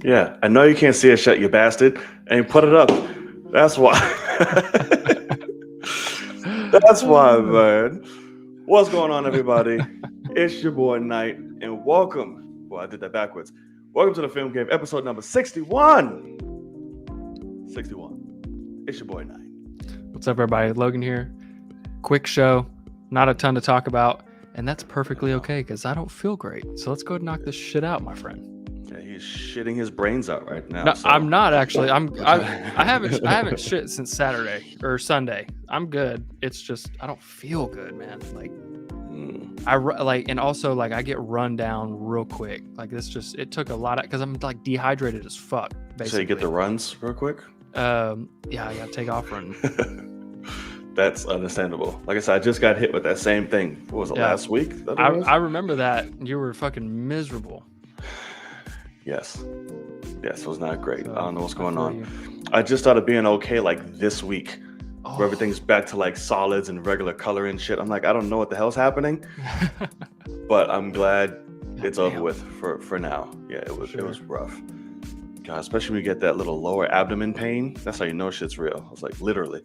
Yeah, I know you can't see it, shut you bastard, and put it up. That's why. That's why, man. What's going on, everybody? It's your boy Knight, and welcome. Well, I did that backwards. Welcome to the Film Cave, episode number 61. 61. It's your boy Knight. What's up, everybody? Logan here. Quick show, not a ton to talk about, and that's perfectly okay because I don't feel great. So let's go ahead and knock this shit out, my friend. Yeah, he's shitting his brains out right now. No, so. I'm not actually. I haven't shit since Saturday or Sunday. I'm good. It's just I don't feel good, man. Like and also like I get run down real quick. Like it took a lot of because I'm like dehydrated as fuck. Basically. So you get the runs real quick. Yeah, I gotta take off running. That's understandable. Like I said, I just got hit with that same thing. What was it, last week? I remember that. You were fucking miserable. Yes, it was not great. I don't know what's going on. I just started being okay like this week, where everything's back to like solids and regular color and shit. I'm like, I don't know what the hell's happening, but I'm glad it's over with for now. Yeah, it was rough. God, especially when you get that little lower abdomen pain. That's how you know shit's real. I was like, literally.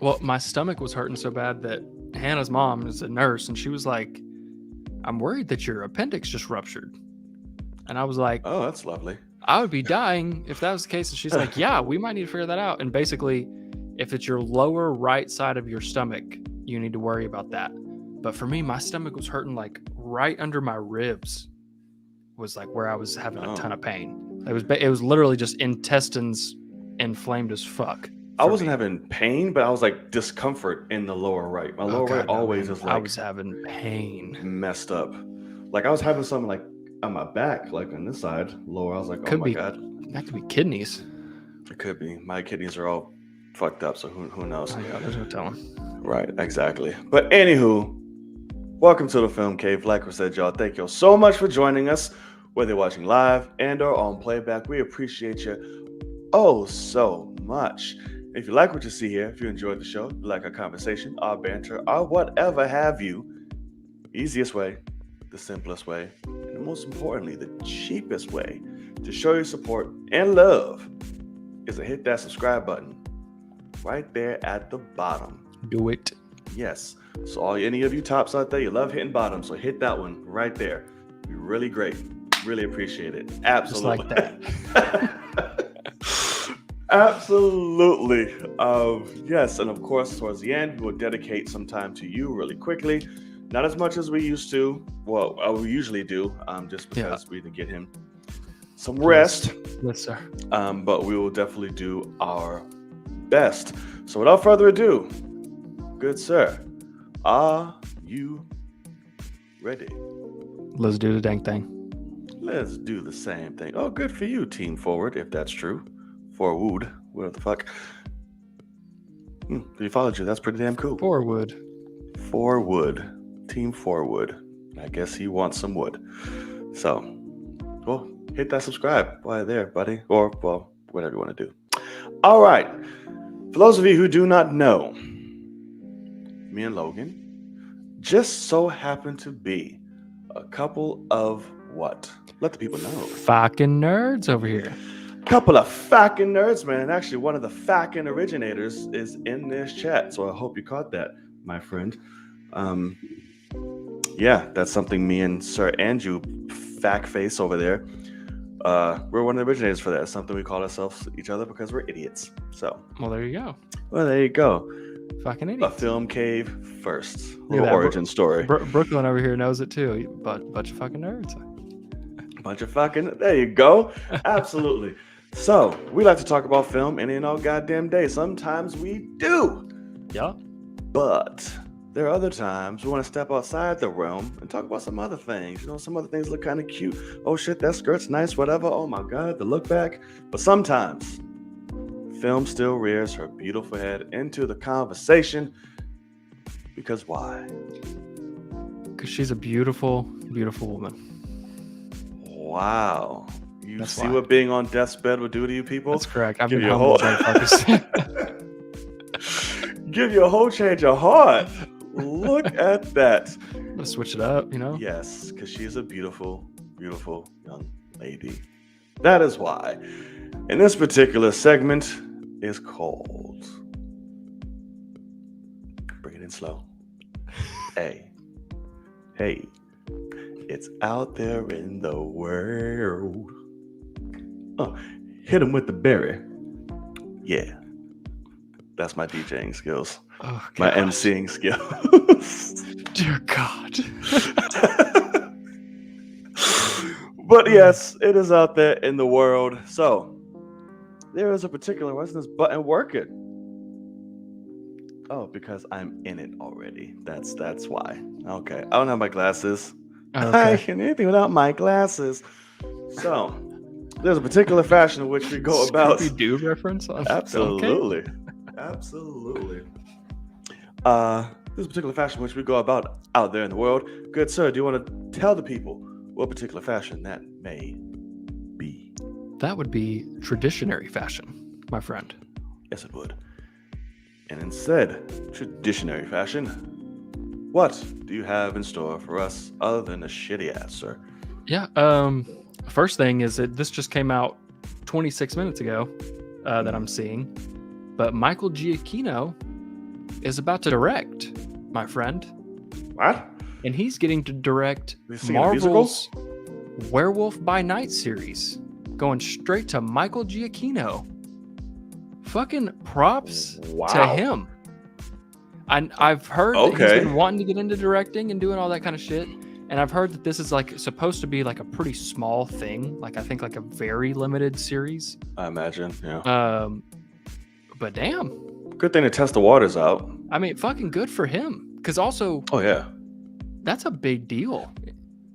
Well, my stomach was hurting so bad that Hannah's mom is a nurse, and she was like, I'm worried that your appendix just ruptured. And I was like, oh, that's lovely. I would be dying if that was the case. And she's like, yeah, we might need to figure that out. And basically, if it's your lower right side of your stomach, you need to worry about that. But for me, my stomach was hurting like right under my ribs was like where I was having a ton of pain. It was literally just intestines inflamed as fuck. I wasn't having pain, but I was like discomfort in the lower right. My lower right always is like I was having pain, messed up. Like I was having something like on my back, like on this side, lower. I was like, God, that could be kidneys. It could be. My kidneys are all fucked up, so who knows? Oh, yeah, there's no telling. Right, exactly. But anywho, welcome to the Film Cave. Like I said, y'all, thank y'all so much for joining us, whether you're watching live and or on playback. We appreciate you oh so much. If you like what you see here, if you enjoyed the show, you like our conversation, our banter, our whatever have you, easiest way, the simplest way, and most importantly, the cheapest way to show your support and love is to hit that subscribe button right there at the bottom. Do it. Yes. So any of you tops out there, you love hitting bottom, so hit that one right there. It'd be really great. Really appreciate it. Absolutely. Just like that. Absolutely. Yes, and of course, towards the end, we will dedicate some time to you really quickly. Not as much as we used to. Well, we usually do, just because we need to get him some rest. Yes, sir. But we will definitely do our best. So without further ado, good sir, are you ready? Let's do the dang thing. Let's do the same thing. Oh, good for you, Team Forward, if that's true. Forward, what the fuck? He followed you. That's pretty damn cool. Forward. Team Forward. I guess he wants some wood. So, well, hit that subscribe while you're there, buddy. Or, well, whatever you want to do. All right. For those of you who do not know, me and Logan just so happen to be a couple of what? Let the people know. Fucking nerds over here. Couple of fucking nerds, man. And actually, one of the fucking originators is in this chat. So I hope you caught that, my friend. Yeah, that's something me and Sir Andrew Fackface over there. We're one of the originators for that. It's something we call ourselves each other because we're idiots. So, well, there you go. A Fucking idiots. film cave first. Little origin story. Brooklyn over here knows it too. Bunch of fucking nerds. There you go. Absolutely. So, we like to talk about film any and all goddamn day. Sometimes we do. Yeah. But there are other times we want to step outside the realm and talk about some other things. You know, some other things look kind of cute. Oh shit, that skirt's nice, whatever. Oh my God, the look back. But sometimes film still rears her beautiful head into the conversation. Because why? Because she's a beautiful, beautiful woman. Wow. You That's see why. what being on death's bed would do to you people? That's correct. I've Give been you a humbled, whole motherfuckers. give you a whole change of heart. Look at that. I'm gonna switch it up, you know? Yes, because she is a beautiful, beautiful young lady. That is why. And this particular segment is called Bring It In Slow. Hey, it's out there in the world. Hit him with the berry. Yeah, that's my DJing skills. Oh, My God. emceeing skills. Dear God. But yes, it is out there in the world. So there is a particular, why isn't this button working? Oh, because I'm in it already. That's why. Okay. I don't have my glasses. I Okay. can anything without my glasses. So there's a particular fashion in which we go about. Scooby-Doo reference? Absolutely. Okay. Absolutely. There's a particular fashion in which we go about out there in the world. Good sir, do you want to tell the people what particular fashion that may be? That would be traditionary fashion, my friend. Yes, it would. And instead, traditionary fashion, what do you have in store for us other than a shitty ass, sir? Yeah. First thing is that this just came out 26 minutes ago that I'm seeing, but Michael Giacchino is about to direct, my friend, What? and he's getting to direct Is he singing Marvel's Werewolf by Night series, going straight to Michael Giacchino. Fucking props Wow. to him. I've heard that he's Okay. been wanting to get into directing and doing all that kind of shit. And I've heard that this is like supposed to be like a pretty small thing, like I think like a very limited series. I imagine, yeah. But damn, Good thing to test the waters out. I mean, fucking good for him. Because also, Oh, yeah. that's a big deal.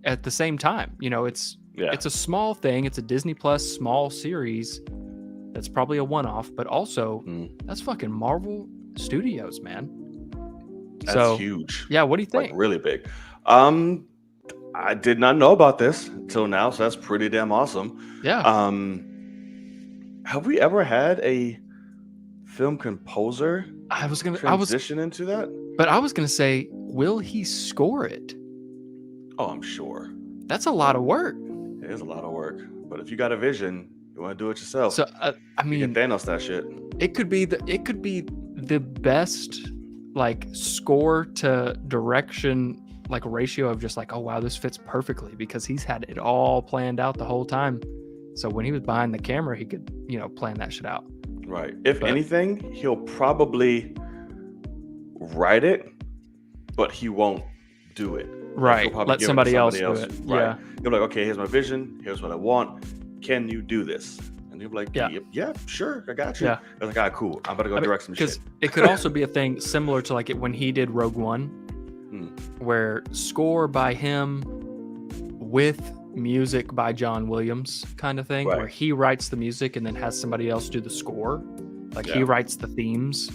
At the same time, you know, it's Yeah. a small thing. It's a Disney Plus small series. That's probably a one-off, but also that's fucking Marvel Studios, man. That's huge. Yeah, what do you think? Like really big. I did not know about this until now, so that's pretty damn awesome. Yeah. Have we ever had a film composer I was transition into that? But I was gonna say, will he score it? Oh, I'm sure. That's a lot of work. It is a lot of work. But if you got a vision, you want to do it yourself. So I you mean, can Thanos that shit. it could be the best like score to direction like ratio of just like, oh wow, this fits perfectly, because he's had it all planned out the whole time. So when he was behind the camera, he could, you know, plan that shit out. Right. If anything, he'll probably write it, but he won't do it. Right. He'll probably Let give it to somebody else do it. Right. Yeah. He'll be like, okay, here's my vision. Here's what I want. Can you do this? And he'll be like, yeah, sure, I got you. Yeah. I was like, cool. I'm about to go direct some shit. Because it could also be a thing similar to like when he did Rogue One, where score by him with music by John Williams kind of thing, where he writes the music and then has somebody else do the score. Like he writes the themes.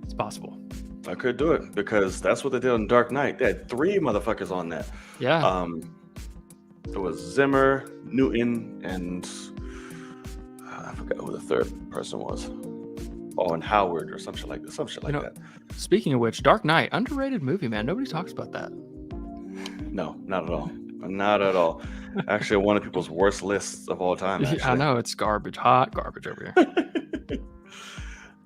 It's possible. I could do it because that's what they did on Dark Knight. They had 3 motherfuckers on that. Yeah. It was Zimmer, Newton, and I forgot who the third person was. Oh, and Howard or some shit like that. Speaking of which, Dark Knight, underrated movie, man. Nobody talks about that. No, not at all. Not at all. Actually, one of people's worst lists of all time. Actually. I know, it's garbage, hot garbage over here.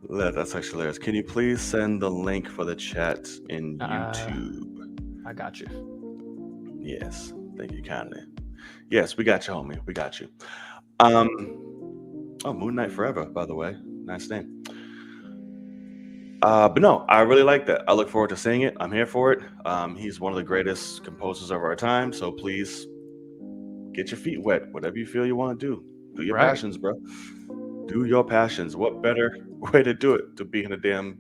That's actually hilarious. Can you please send the link for the chat in YouTube? I got you. Yes, thank you kindly. Yes, we got you, homie. We got you. Oh, Moon Knight Forever, by the way. Nice name. But no, I really like that. I look forward to seeing it. I'm here for it. He's one of the greatest composers of our time. So please get your feet wet. Whatever you feel you want to do. Do your passions, bro. Do your passions. What better way to do it to be in a damn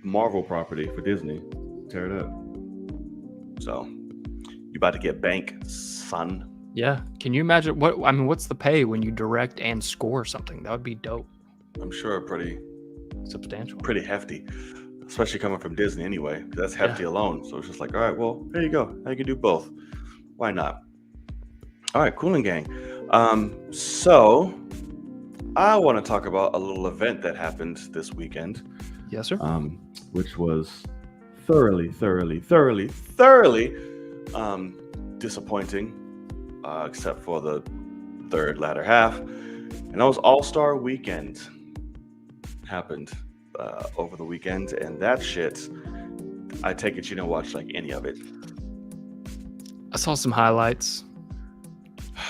Marvel property for Disney? Tear it up. So you about to get bank, son. Yeah. Can you imagine what's the pay when you direct and score something? That would be dope. I'm sure pretty substantial. Pretty hefty. Especially coming from Disney anyway. That's hefty alone. So it's just like, all right, well, there you go. Now you can do both. Why not? All right, Cooling Gang. So I want to talk about a little event that happened this weekend, Yes, sir. which was thoroughly disappointing, except for the third latter half. And that was All-Star Weekend happened over the weekend, and that shit. I take it you didn't watch like any of it. I saw some highlights.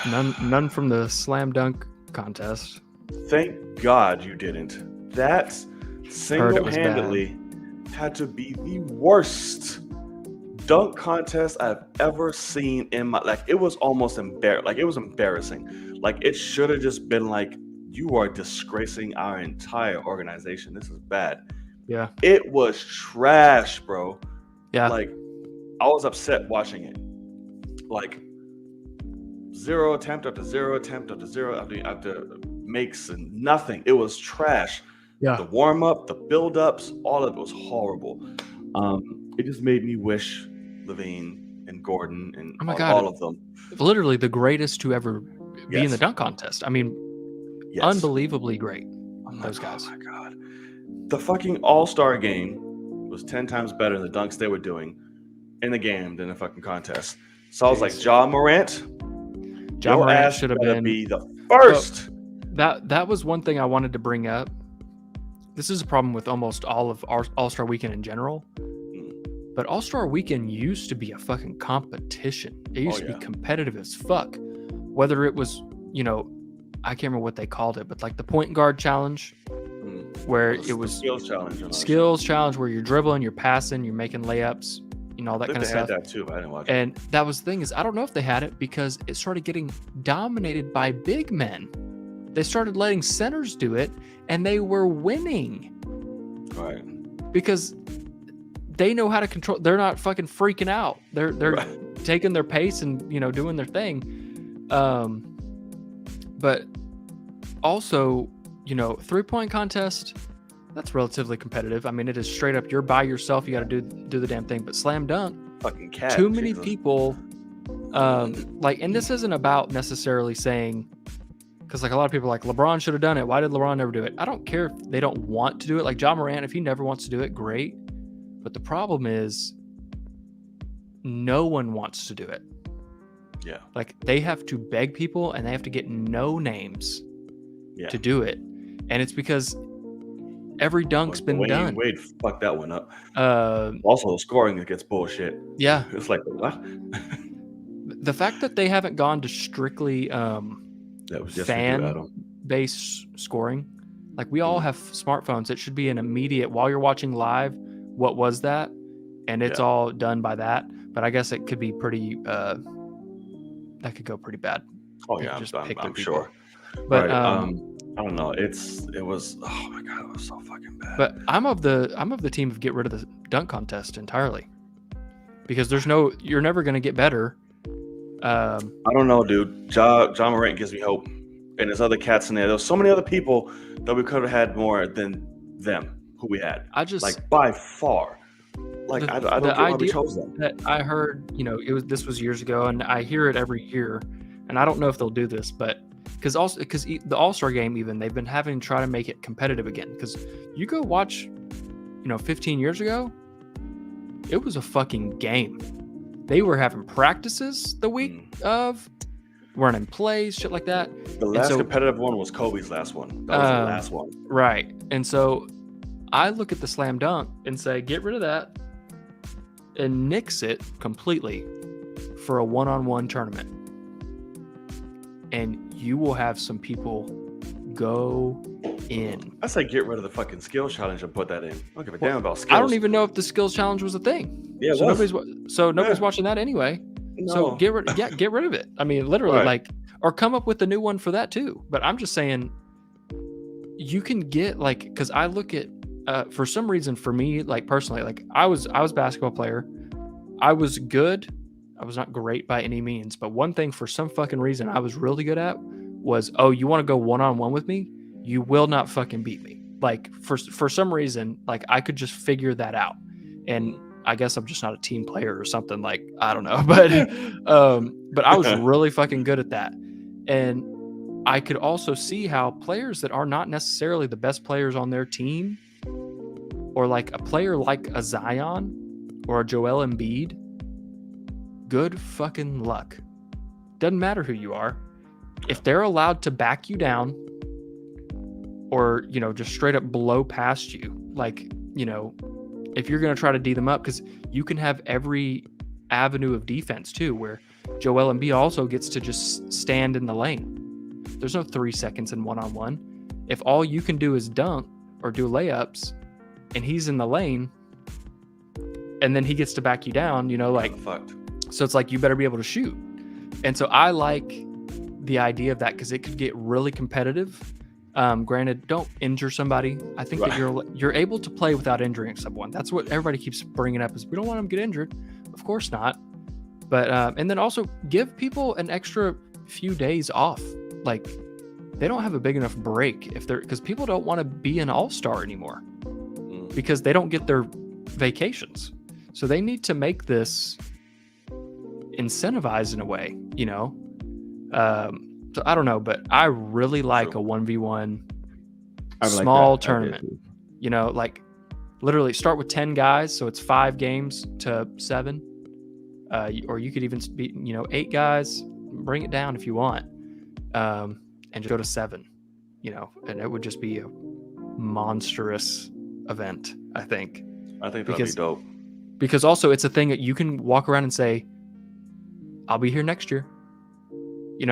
None from the slam dunk contest. Thank God you didn't. That Heard it was bad. single-handedly had to be the worst dunk contest I've ever seen in my like. It was almost Like it was embarrassing. Like it should have just been like, you are disgracing our entire organization. This is bad. Yeah. It was trash, bro. Yeah. Like I was upset watching it. Like zero attempt after zero attempt after zero after makes and nothing. It was trash. Yeah. The warm up, the build ups, all of it was horrible. It just made me wish Levine and Gordon and Oh my God. all of them. Literally the greatest to ever be in the Yes. dunk contest. I mean, Yes. unbelievably great. I'm Those like, guys. oh my God. The fucking All-Star game was 10 times better than the dunks they were doing in the game than the fucking contest. So I was like, Jeez. Ja Morant, Ja your Morant ass should have better been be the first. that was one thing I wanted to bring up. This is a problem with almost all of All-Star Weekend in general. But All-Star Weekend used to be a fucking competition. It used to be competitive as fuck. Whether it was, I can't remember what they called it, but like the point guard challenge, where it was skills challenge. Skills challenge where you're dribbling, you're passing, you're making layups, all that kind of stuff. They had that too, but I didn't watch it. And that was the thing is, I don't know if they had it because it started getting dominated by big men. They started letting centers do it, and they were winning. Right. Because they know how to control. They're not fucking freaking out. They're taking their pace and doing their thing. But also, 3-point contest, that's relatively competitive. I mean, it is straight up. You're by yourself. You got to do the damn thing. But slam dunk, fucking cat. Too many people. And this isn't about necessarily saying, because like a lot of people are like, LeBron should have done it. Why did LeBron never do it? I don't care if they don't want to do it. Like Ja Morant, if he never wants to do it, great. But the problem is, no one wants to do it. Yeah. Like they have to beg people, and they have to get no names to do it, and it's because every dunk's been done. Wade fucked that one up. Also, scoring gets bullshit. Yeah. It's like what? The fact that they haven't gone to strictly fan-based scoring, like we all have smartphones. It should be an immediate while you're watching live. What was that? And it's all done by that. But I guess it could be pretty. That could go pretty bad. Oh yeah, I'm sure. But I don't know. It was. Oh my God, it was so fucking bad. But I'm of the team of get rid of the dunk contest entirely, because you're never going to get better. I don't know, dude. Ja Morant gives me hope, and there's other cats in there. There's so many other people that we could have had more than them who we had. I just like by far. Like I don't get why we chose them. That I heard, this was years ago, and I hear it every year, and I don't know if they'll do this, but because the All-Star game, even they've been having to try to make it competitive again. Because you go watch, 15 years ago, it was a fucking game. They were having practices the week of, running plays, shit like that. The last competitive one was Kobe's last one. That was the last one. Right. And so I look at the slam dunk and say, get rid of that and nix it completely for a one-on-one tournament. And you will have some people go in. I say get rid of the fucking skills challenge and put that in. I don't give a damn about skills. I don't even know if the skills challenge was a thing. Yeah, nobody's watching that anyway. No. So get rid of it. I mean, literally, or come up with a new one for that too. But I'm just saying, you can get because I look at for some reason, for me, personally, I was a basketball player. I was good. I was not great by any means, but one thing for some fucking reason I was really good at was, you want to go one-on-one with me? You will not fucking beat me. For some reason, I could just figure that out. And I guess I'm just not a team player or something, I don't know, but I was really fucking good at that. And I could also see how players that are not necessarily the best players on their team, or like a player like a Zion or a Joel Embiid, good fucking luck. Doesn't matter who you are. If they're allowed to back you down or, just straight up blow past you, like, if you're going to try to D them up, because you can have every avenue of defense too, where Joel Embiid also gets to just stand in the lane. There's no 3 seconds in one-on-one. If all you can do is dunk or do layups and he's in the lane and then he gets to back you down, fucked. So it's like you better be able to shoot. And so I like the idea of that because it could get really competitive. Granted, don't injure somebody. I think that you're able to play without injuring someone. That's what everybody keeps bringing up, is we don't want them to get injured. Of course not. But and then also give people an extra few days off. Like, they don't have a big enough break because people don't want to be an all-star anymore because they don't get their vacations. So they need to make this incentivized in a way, So I don't know, but I really like a 1v1 small tournament. Like literally start with 10 guys, so it's 5 games to 7. Or you could even be, 8 guys, bring it down if you want. And just go to 7, and it would just be a monstrous event, I think. I think that'd be dope. Because also it's a thing that you can walk around and say, I'll be here next year. You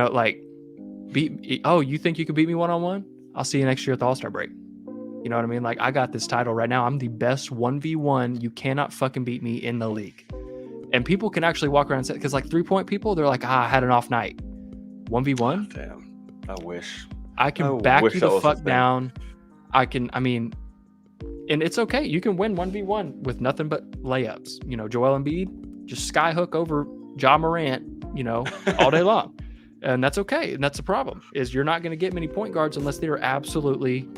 think you could beat me one-on-one? I'll see you next year at the All-Star break. You know what I mean? Like, I got this title right now. I'm the best 1v1. You cannot fucking beat me in the league. And people can actually walk around and say, because like 3-point people, they're like, I had an off night. 1v1? Damn. I wish. I can back you the fuck down. And it's okay. You can win 1v1 with nothing but layups. Joel Embiid, just skyhook over Ja Morant, all day long. And that's okay. And that's the problem, is you're not going to get many point guards unless they are absolutely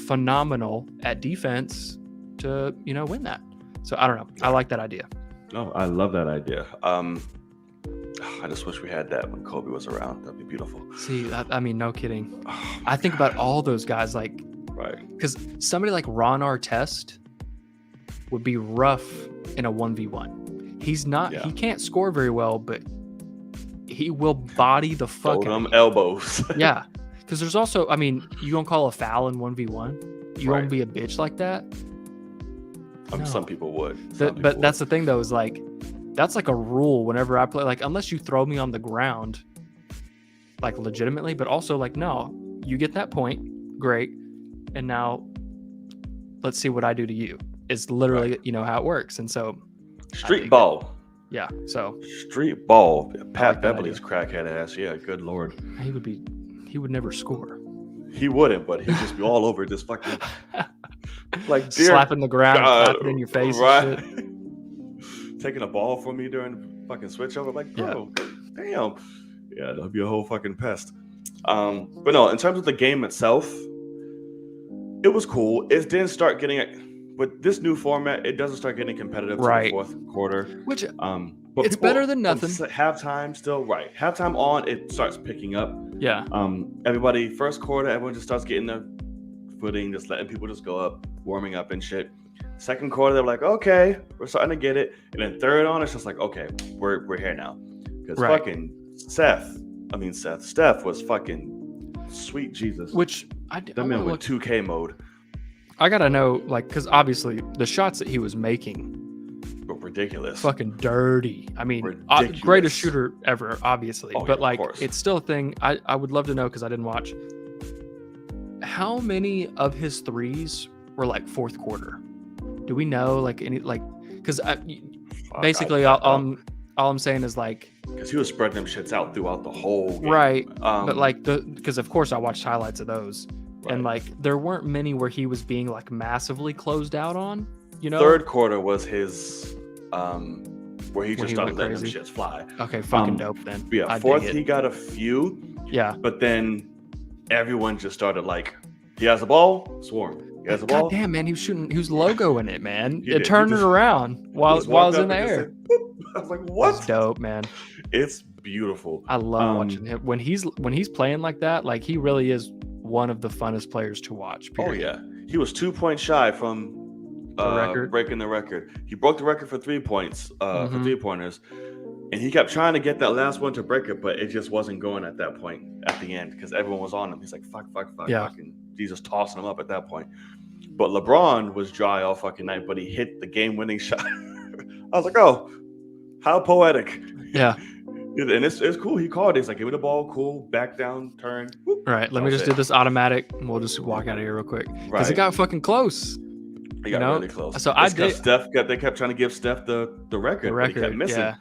phenomenal at defense to, win that. So I don't know. I like that idea. Oh, I love that idea. I just wish we had that when Kobe was around. That'd be beautiful. See, no kidding. I think about all those guys, like, right, because somebody like Ron Artest would be rough in a 1v1. He's not. Yeah. He can't score very well, but he will body the fuck out of you. Elbows. Yeah, because there's also, you gonna call a foul in 1v1? You won't be a bitch like that? No. Some people would. But that's the thing, though, is like, that's like a rule whenever I play. Like, unless you throw me on the ground, like legitimately, but also like, no, you get that point, great, and now let's see what I do to you. It's literally, how it works. And so street ball. Yeah. So street ball. Pat Beverly's crackhead ass. Yeah. Good Lord. He would never score. He wouldn't, but he'd just be all over this fucking like slapping the ground, clapping in your face, right? And shit. Taking a ball from me during the fucking switch over, like, bro, damn. Yeah, that'd be a whole fucking pest. But no, in terms of the game itself, it was cool. It didn't start getting, with this new format, it doesn't start getting competitive till the fourth quarter. Which, but it's better than nothing. Halftime still, right. Halftime on, it starts picking up. Yeah. Everybody, first quarter, everyone just starts getting their footing, just letting people just go up, warming up and shit. Second quarter, they're like, okay, we're starting to get it. And then third on, it's just like, okay, we're here now. Because fucking Steph was fucking sweet Jesus. Which that man went 2K mode. I gotta know, like, because obviously the shots that he was making were ridiculous. Fucking dirty. Greatest shooter ever, obviously. But like, it's still a thing. I would love to know, because I didn't watch. How many of his threes were like fourth quarter? Do we know, like, any, like, because basically all I'm saying is, like, because he was spreading them shits out throughout the whole game. Right. But like, because of course I watched highlights of those, and like, there weren't many where he was being like massively closed out on. Third quarter was his where he just started letting them shits fly. Okay, fucking dope then. Yeah, fourth he got a few. Yeah. But then everyone just started like, he has the ball, swarm. He has the ball. God damn, man, he was logoing it, man. It turned it around while it was in the air. I was like, what? It's dope, man. It's beautiful. I love watching him when he's playing like that. Like he really is one of the funnest players to watch. Oh Period. yeah, he was 2 points shy from The record. breaking the record. He broke the record for 3 points, for Mhm. 3-pointers, and he kept trying to get that last one to break it, but it just wasn't going at that point at the end because everyone was on him. He's like, fuck, Yeah. fucking Jesus tossing him up at that point. But LeBron was dry all fucking night, but he hit the game-winning shot. I was like, oh, how poetic. Yeah. And it's cool. He called it. He's like, give me the ball, cool, back down, turn. Whoop. Right. Let me just do this automatic, and we'll just walk out of here real quick because Right. it got fucking close. He got really close. So It's 'cause they kept trying to give Steph the record. The But record. he kept missing. Yeah.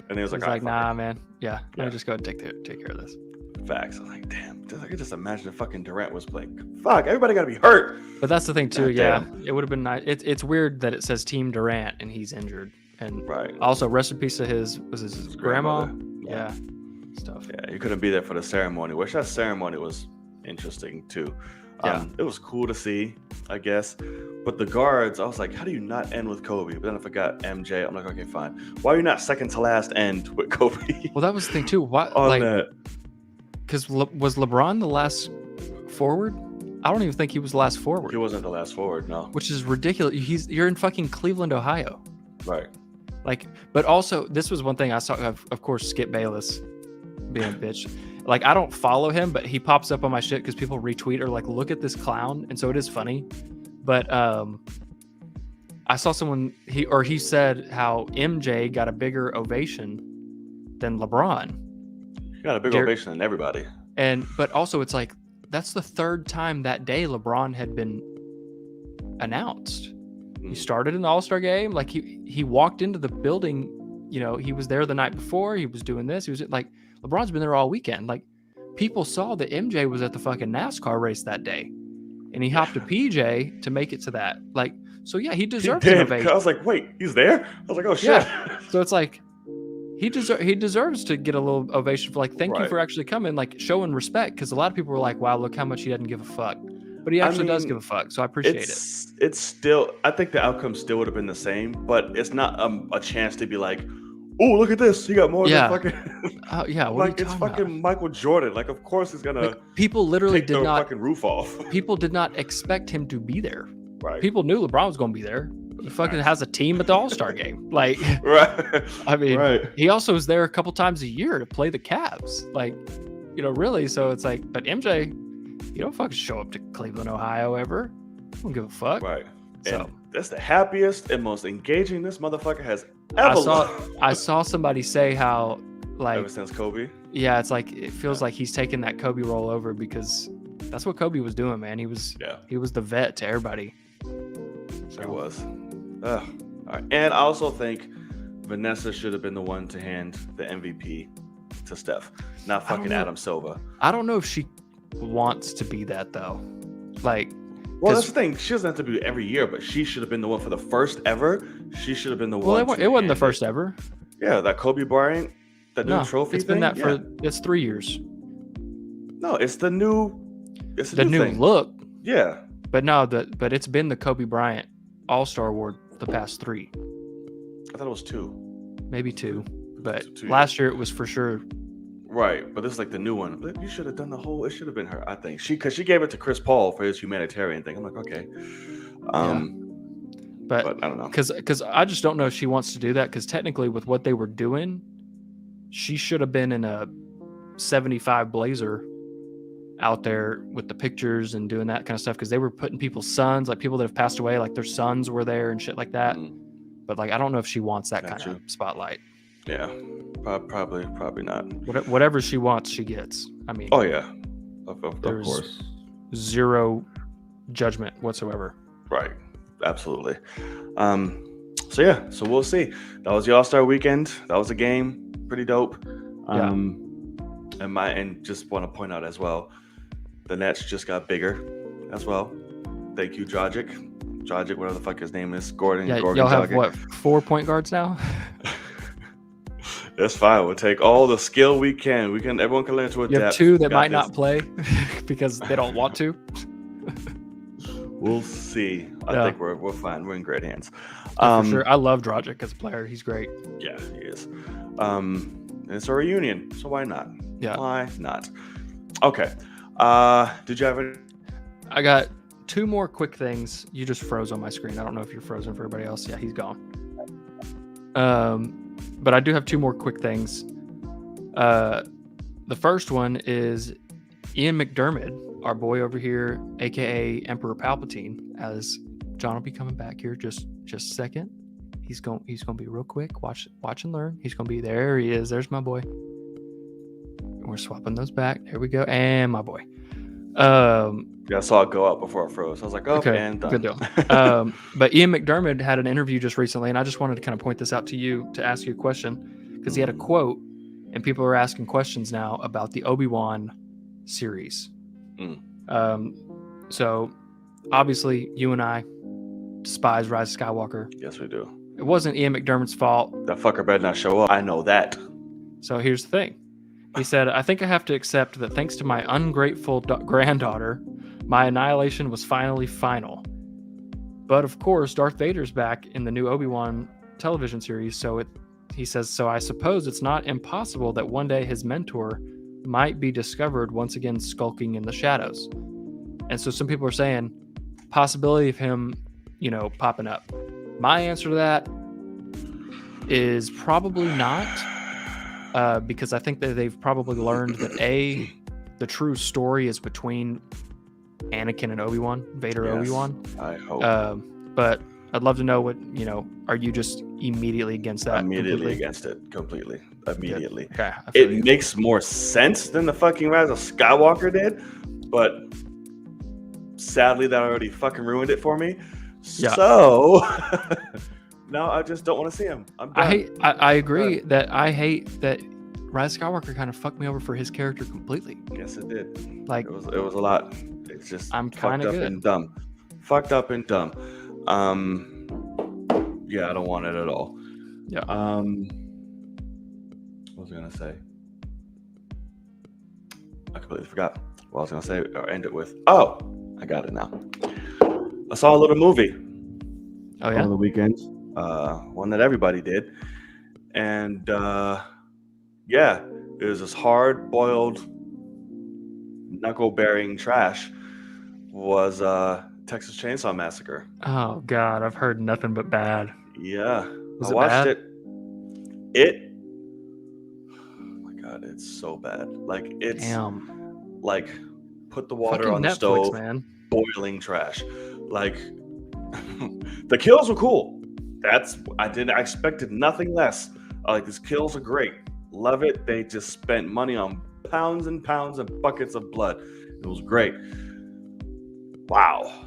And he was He's like, like, "Ah, fuck nah, man. Yeah. Let Yeah. me just go and take care of this. it." Facts. I'm like, damn. I could just imagine if fucking Durant was playing. Fuck, everybody got to be hurt. But that's the thing too. God Yeah. damn. It would have been nice. It's weird that it says Team Durant and he's injured. And Right. also, rest in peace to his grandma. grandmother. Yeah. Stuff. Yeah, you couldn't be there for the ceremony. Which that ceremony was interesting too. Yeah. It was cool to see, I guess. But the guards, I was like, how do you not end with Kobe? But then I forgot MJ. I'm like, okay, fine. Why are you not second to last end with Kobe? Well, that was the thing too. Why? On Like, that. because was LeBron the last forward? I don't even think he was the last forward. He wasn't the last forward, no. Which is ridiculous. You're in fucking Cleveland, Ohio. Right. Like, but also this was one thing I saw. Of course, Skip Bayless being a bitch. Like, I don't follow him, but he pops up on my shit because people retweet or like, look at this clown, and so it is funny. But I saw someone he said how MJ got a bigger ovation than LeBron, He got a big ovation than everybody. but also it's like that's the third time that day LeBron had been announced. He started in the All-Star game, like he walked into the building. You know, he was there the night before. He was doing this. He was like, LeBron's been there all weekend. Like, people saw that MJ was at the fucking NASCAR race that day, and he hopped a PJ to make it to that. Like, so yeah, he deserves an ovation. I was like, wait, he's there? I was like, oh shit. Yeah. So it's like he deserves to get a little ovation for like, thank you for actually coming, like showing respect. Because a lot of people were like, wow, look how much he doesn't give a fuck. But he actually does give a fuck, so I appreciate it. It's still, I think the outcome still would have been the same, but it's not a chance to be like, oh, look at this, he got more than fucking. Yeah, what like are you it's talking fucking about? Michael Jordan. Like, of course he's gonna. Like, people literally take did the not. fucking roof off. People did not expect him to be there. Right. People knew LeBron was going to be there. He fucking has a team at the All-Star game. Like, Right. I mean, Right. he also is there a couple times a year to play the Cavs. Like, you know, really. So it's like, but MJ, you don't fucking show up to Cleveland, Ohio ever. I don't give a fuck. Right. So And that's the happiest and most engaging this motherfucker has ever. I saw somebody say how, like, ever since Kobe. yeah, it's like it feels like he's taking that Kobe role over because that's what Kobe was doing, man. He was the vet to everybody. So. He was. All right. And I also think Vanessa should have been the one to hand the MVP to Steph, not fucking Adam Silver. I don't know if she wants to be that though. Like, well, that's the thing. She doesn't have to be every year, but she should have been the one for the first ever. She should have been the one. Well, it wasn't the first ever. Yeah, that Kobe Bryant, that new trophy. It's been thing? that for it's 3 years. No, it's the new. It's The new thing. look. Yeah. But no, but it's been the Kobe Bryant All-Star Award the past 3. I thought it was 2. Maybe 2. But 2 last year it was for sure. Right, but this is like the new one. But you should have done the whole. It should have been her, I think. Because she gave it to Chris Paul for his humanitarian thing. I'm like, okay. But I don't know. Because I just don't know if she wants to do that. Because technically, with what they were doing, she should have been in a 75 Blazer out there with the pictures and doing that kind of stuff. Because they were putting people's sons, like people that have passed away, like their sons were there and shit like that. But like, I don't know if she wants that kind of spotlight. Yeah, probably not. Whatever she wants, she gets. I mean, oh yeah, of course. Zero judgment whatsoever. Right, absolutely. So we'll see. That was the All-Star weekend. That was a game, pretty dope. And just want to point out as well, the Nets just got bigger as well. Thank you, Dragic, whatever the fuck his name is, Gordon. Yeah, Gordon y'all have Dragic. what, 4 point guards now? That's fine. We'll take all the skill we can. Everyone can learn to adapt. You have 2 that might not play because they don't want to. We'll see. I think we're fine. We're in great hands. For sure. I love Dragic as a player. He's great. Yeah, he is. It's a reunion, so why not? Yeah. Why not? Okay. Did you have any? I got 2 more quick things. You just froze on my screen. I don't know if you're frozen for everybody else. Yeah, he's gone. But I do have 2 more quick things. The first one is Ian McDermott, our boy over here, aka Emperor Palpatine, as John will be coming back here just a second. He's gonna be real quick. Watch and learn. He's gonna be there. He is. There's my boy. We're swapping those back. There we go. And my boy. Yeah, I saw it go up before it froze. I was like, oh, Okay, and done. good deal. But Ian McDermott had an interview just recently, and I just wanted to kind of point this out to you to ask you a question, because he had a quote, and people are asking questions now about the Obi-Wan series. So obviously you and I despise Rise of Skywalker. Yes, we do. It wasn't Ian McDermott's fault. That fucker better not show up. I know that. So here's the thing. He said, I think I have to accept that thanks to my ungrateful granddaughter, my annihilation was finally final. But of course, Darth Vader's back in the new Obi-Wan television series, he says, so I suppose it's not impossible that one day his mentor might be discovered once again skulking in the shadows. And so some people are saying, possibility of him, popping up. My answer to that is probably not. Because I think that they've probably learned that the true story is between Anakin and Obi-Wan, Vader, Yes, Obi-Wan. I hope. But I'd love to know what, are you just immediately against that? Immediately against it. Completely. Immediately. Okay, It makes more sense than the fucking Rise of Skywalker did, but sadly that already fucking ruined it for me. Yeah. So now I just don't want to see him. I'm done. I agree that I hate that Rise of Skywalker kind of fucked me over for his character completely. Yes, it did. Like, it was a lot. It's just I'm fucked kind of up good. and dumb. Fucked up and dumb. Yeah, I don't want it at all. Yeah. What was I gonna say? I completely forgot what I was gonna say or end it with. Oh, I got it now. I saw a little movie. Oh yeah. Over the weekend. One that everybody did, and yeah, it was this hard-boiled, knuckle-bearing trash. Was Texas Chainsaw Massacre. Oh God, I've heard nothing but bad. Yeah, Was I it watched bad? it. Oh my God, it's so bad. Like it's Damn. like put the water Fucking on the Netflix, stove, man. boiling trash. Like the kills were cool. I expected nothing less. Like these kills are great. Love it. They just spent money on pounds and pounds of buckets of blood. It was great. Wow.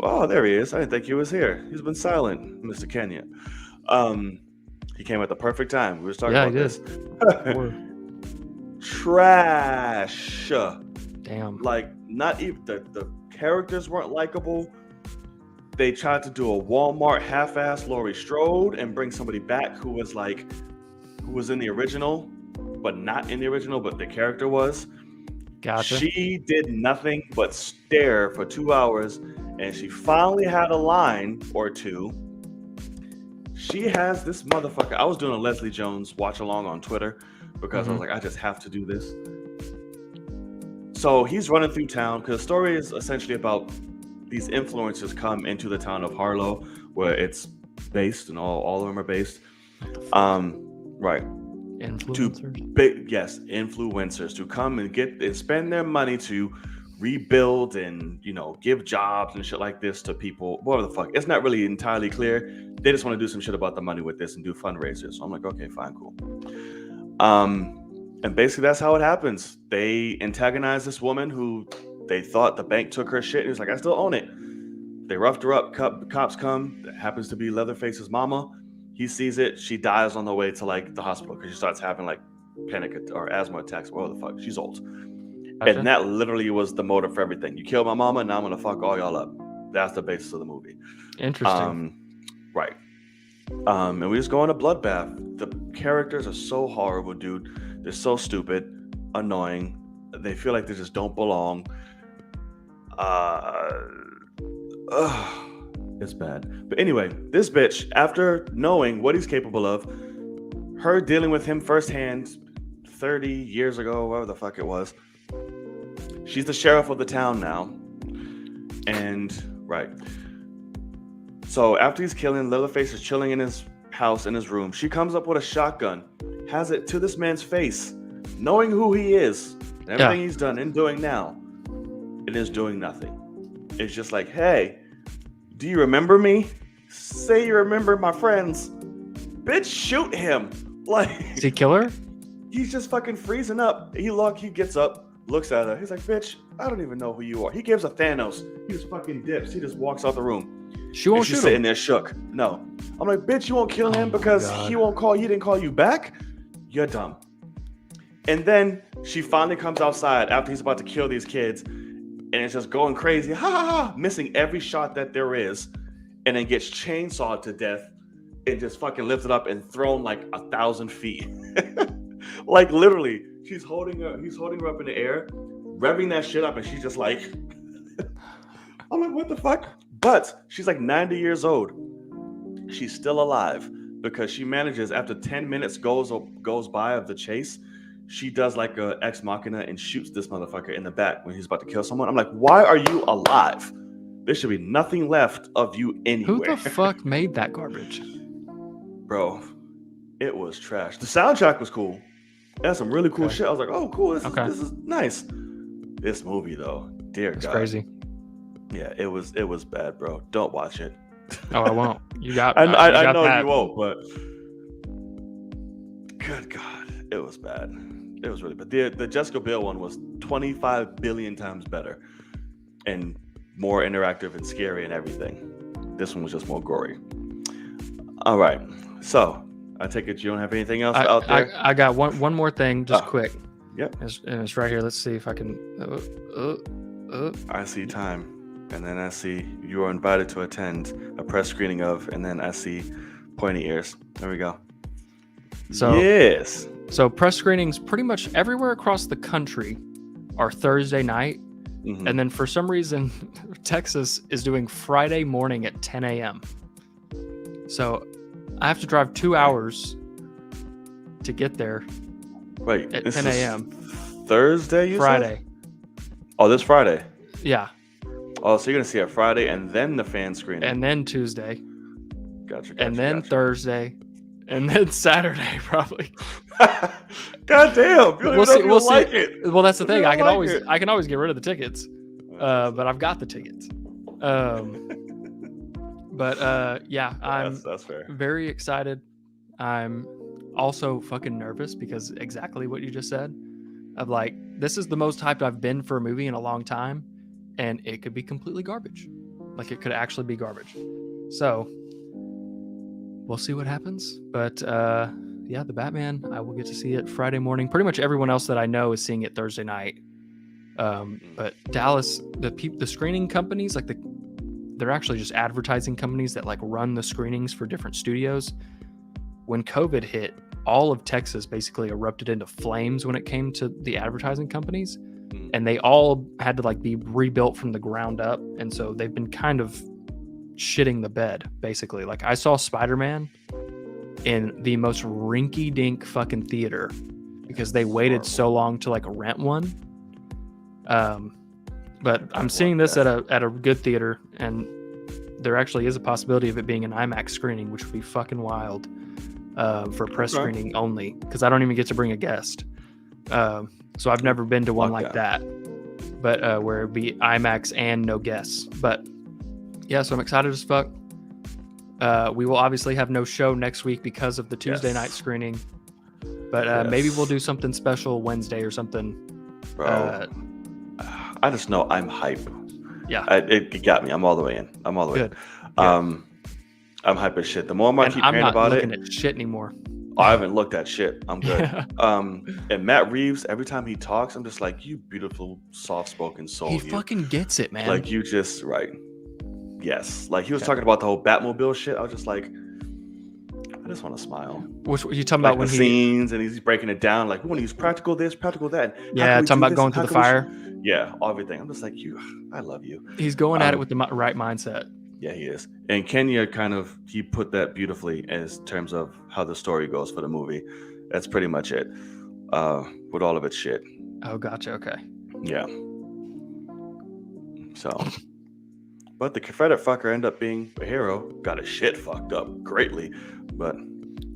Oh, there he is. I didn't think he was here. He's been silent, Mr. Kenya. He came at the perfect time. We were talking about this. Trash. Damn. Like not even the characters weren't likable. They tried to do a Walmart half-ass Laurie Strode and bring somebody back who was in the original, but not in the original, but the character was. Gotcha. She did nothing but stare for 2 hours, and she finally had a line or two. She has this motherfucker. I was doing a Leslie Jones watch along on Twitter because I was like, I just have to do this. So he's running through town because the story is essentially about these influencers come into the town of Harlow, where it's based, and all of them are based. Right. Influencers. Influencers to come and spend their money to rebuild and give jobs and shit like this to people. Whatever the fuck. It's not really entirely clear. They just want to do some shit about the money with this and do fundraisers. So I'm like, okay, fine, cool. And basically that's how it happens. They antagonize this woman who they thought the bank took her shit. And it's like, I still own it. They roughed her up. Cops come. That happens to be Leatherface's mama. He sees it. She dies on the way to the hospital because she starts having panic or asthma attacks. Whatever the fuck. She's old. Gotcha. And that literally was the motive for everything. You killed my mama, now I'm gonna fuck all y'all up. That's the basis of the movie. Interesting. Right. And we just go on a bloodbath. The characters are so horrible, dude. They're so stupid, annoying. They feel like they just don't belong. It's bad. But anyway, this bitch, after knowing what he's capable of, her dealing with him firsthand 30 years ago, whatever the fuck it was. She's the sheriff of the town now. And, right. So after he's killing, Leatherface is chilling in his house, in his room. She comes up with a shotgun, has it to this man's face, knowing who he is, and everything he's done and doing now. It is doing nothing. It's just like, hey, do you remember me? Say you remember my friends. Bitch, shoot him. Like, Does he kill her? He's just fucking freezing up. He gets up, looks at her. He's like, bitch, I don't even know who you are. He gives a Thanos. He just fucking dips. He just walks out the room. She won't she's shoot sitting him. there shook. No. I'm like, bitch, you won't kill him because he didn't call you back? You're dumb. And then she finally comes outside after he's about to kill these kids, and it's just going crazy. Ha ha ha! Missing every shot that there is, and then gets chainsawed to death and just fucking lifted up and thrown like 1,000 feet. Like literally, he's holding her up in the air, revving that shit up, and she's just like, I'm like, what the fuck? But she's like 90 years old. She's still alive because she manages, after 10 minutes goes by of the chase, she does like a ex machina and shoots this motherfucker in the back when he's about to kill someone. I'm like, why are you alive? There should be nothing left of you anywhere. Who the fuck made that garbage? Bro, it was trash. The soundtrack was cool. It had some really cool shit. I was like, oh, cool. This is nice. This movie, though, dear God. It's crazy. Yeah, it was bad, bro. Don't watch it. Oh, I won't. You got. I got know that. you won't, but good God, it was bad. It was really bad. The Jessica Biel one was 25 billion times better and more interactive and scary and everything. This one was just more gory. All right, so I take it you don't have anything else out there? I got one more thing, just quick. Yep. And it's right here. Let's see if I can. I see time. And then I see you are invited to attend a press screening of, and then I see pointy ears. There we go. So yes. So press screenings pretty much everywhere across the country are Thursday night. Mm-hmm. And then for some reason, Texas is doing Friday morning at 10 a.m. So I have to drive 2 hours to get there. Wait, at 10 a.m. Thursday, Friday. Said? Oh, this Friday. Yeah. Oh, so you're going to see it Friday and then the fan screening. And then Tuesday. Gotcha. And then Thursday. And then Saturday, probably. God damn. We'll like it. Well, that's the thing. I can always get rid of the tickets. But I've got the tickets. Yeah, that's fair. Very excited. I'm also fucking nervous because exactly what you just said. Of like, this is the most hyped I've been for a movie in a long time. And it could be completely garbage. Like, it could actually be garbage. So, we'll see what happens. But, yeah, The Batman, I will get to see it Friday morning. Pretty much everyone else that I know is seeing it Thursday night. But Dallas, the screening companies, like they're actually just advertising companies that like run the screenings for different studios. When COVID hit, all of Texas basically erupted into flames when it came to the advertising companies. And they all had to like be rebuilt from the ground up. And so they've been kind of shitting the bed, basically. Like, I saw Spider-Man in the most rinky-dink fucking theater because they waited so long to like rent one. But I'm seeing this at a good theater, and there actually is a possibility of it being an IMAX screening, which would be fucking wild for press screening only, because I don't even get to bring a guest. So I've never been to one like that, but where it'd be IMAX and no guests. But yeah, so I'm excited as fuck. We will obviously have no show next week because of the Tuesday night screening, but maybe we'll do something special Wednesday or something. Bro, I just know I'm hype. Yeah, it got me. I'm all the way in. Good. I'm hype as shit. The more I keep hearing about it, I'm not looking at shit anymore. I haven't looked at shit. I'm good. And Matt Reeves, every time he talks, I'm just like, you beautiful, soft-spoken soul. He fucking gets it, man. Like, you just, right. Yes. Like, he was talking about the whole Batmobile shit. I was just like, I just want to smile. Which you talking like about when the scenes, and he's breaking it down. Like, we want to use practical this, practical that. Yeah, talking about going through the fire. Yeah, everything. I'm just like, I love you. He's going at it with the right mindset. Yeah, he is. And Kenya he put that beautifully as terms of how the story goes for the movie. That's pretty much it. With all of its shit. Oh, gotcha. Okay. Yeah. So, but the Confederate fucker ended up being a hero. Got his shit fucked up greatly, but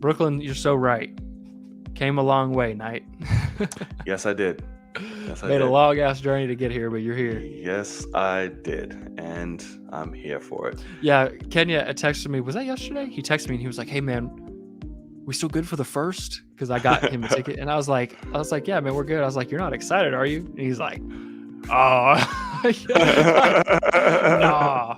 Brooklyn, you're so right. Came a long way, Knight. yes, I did. Yes, I Made did. a long ass journey to get here, but you're here. Yes, I did, and I'm here for it. Yeah, Kenya texted me. Was that yesterday? He texted me and he was like, "Hey man, we still good for the first?" Because I got him a ticket, and I was like, "Yeah, man, we're good." I was like, "You're not excited, are you?" And he's like, "Oh, nah."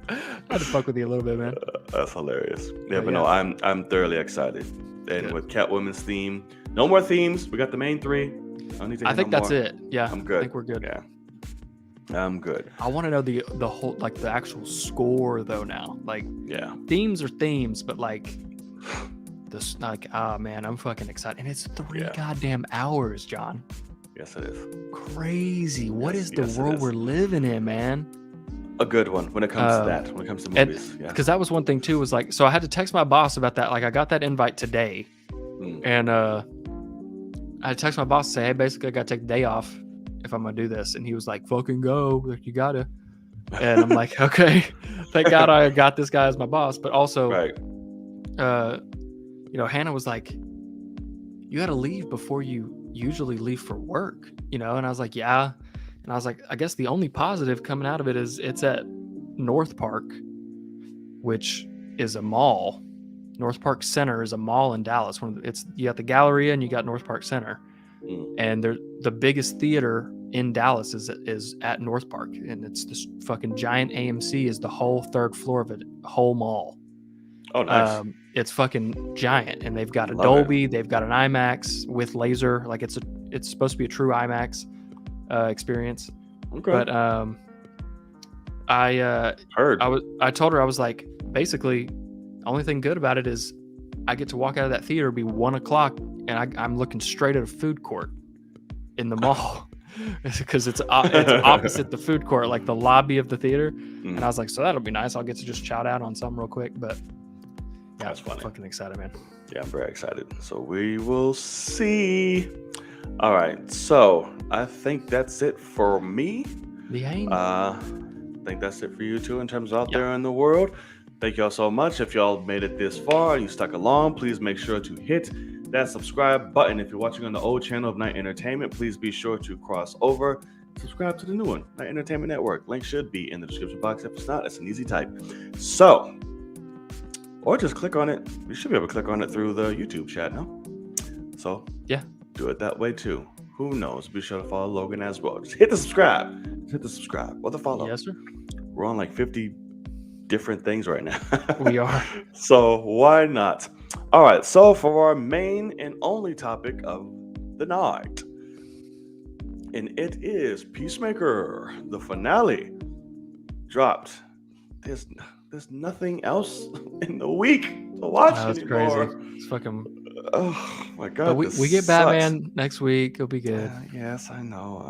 I had to fuck with you a little bit, man. That's hilarious. Yeah, But but no, I'm thoroughly excited. And Good. with Catwoman's theme, no more themes. We got the main three. I don't need to I hear think no that's more. it. Yeah, I'm good. I think we're good. Yeah, I'm good. I want to know the whole, like, the actual score though now. Like, Yeah, themes are themes, but like this, like, ah man, I'm fucking excited. And it's 3 Yeah. goddamn hours, John. yes it is. Crazy. What Yes, is the yes, it world is. we're living in, man? A good one when it comes to that. When it comes to and- movies. Yeah. Because that was one thing too, was like, so I had to text my boss about that. Like, I got that invite today, and I had to text my boss and say, hey, basically I gotta take the day off if I'm gonna do this. And he was like, fucking go, like, you gotta. And I'm like, okay, thank God I got this guy as my boss. But also, Right. you know, Hannah was like, you gotta leave before you usually leave for work, you know? And I was like, yeah. And I was like, I guess the only positive coming out of it is it's at North Park, which is a mall. North Park Center is a mall in Dallas. You got the Galleria and you got North Park Center, and the biggest theater in Dallas is at North Park, and it's this fucking giant AMC is the whole 3rd floor of a whole mall. Oh, nice. It's fucking giant, and they've got a Love Dolby, they've got an IMAX with laser, like it's supposed to be a true IMAX experience. Okay. But Heard. I told her, I was like, basically, only thing good about it is I get to walk out of that theater, be 1 o'clock, and I'm looking straight at a food court in the mall because it's opposite the food court, like the lobby of the theater. And I was like, so that'll be nice. I'll get to just shout out on something real quick. But yeah, That's funny. Fucking excited, man. Yeah, I'm very excited. So we will see. All right. So I think that's it for me. I think that's it for you too in terms of out there in the world. Thank y'all so much. If y'all made it this far and you stuck along, please make sure to hit that subscribe button. If you're watching on the old channel of Night Entertainment, please be sure to cross over, subscribe to the new one, Night Entertainment Network. Link should be in the description box. If it's not, it's an easy type. So, or just click on it. You should be able to click on it through the YouTube chat now. So, yeah, do it that way too. Who knows? Be sure to follow Logan as well. Just hit the subscribe. Just hit the subscribe or the follow. Yes, sir. We're on like 50 different things right now. We are. So why not? All right. So for our main and only topic of the night, and it is Peacemaker. The finale dropped. There's nothing else in the week to watch That's anymore. crazy. It's fucking. Oh my god. But we get Batman next week. It'll be good. Yes, I know.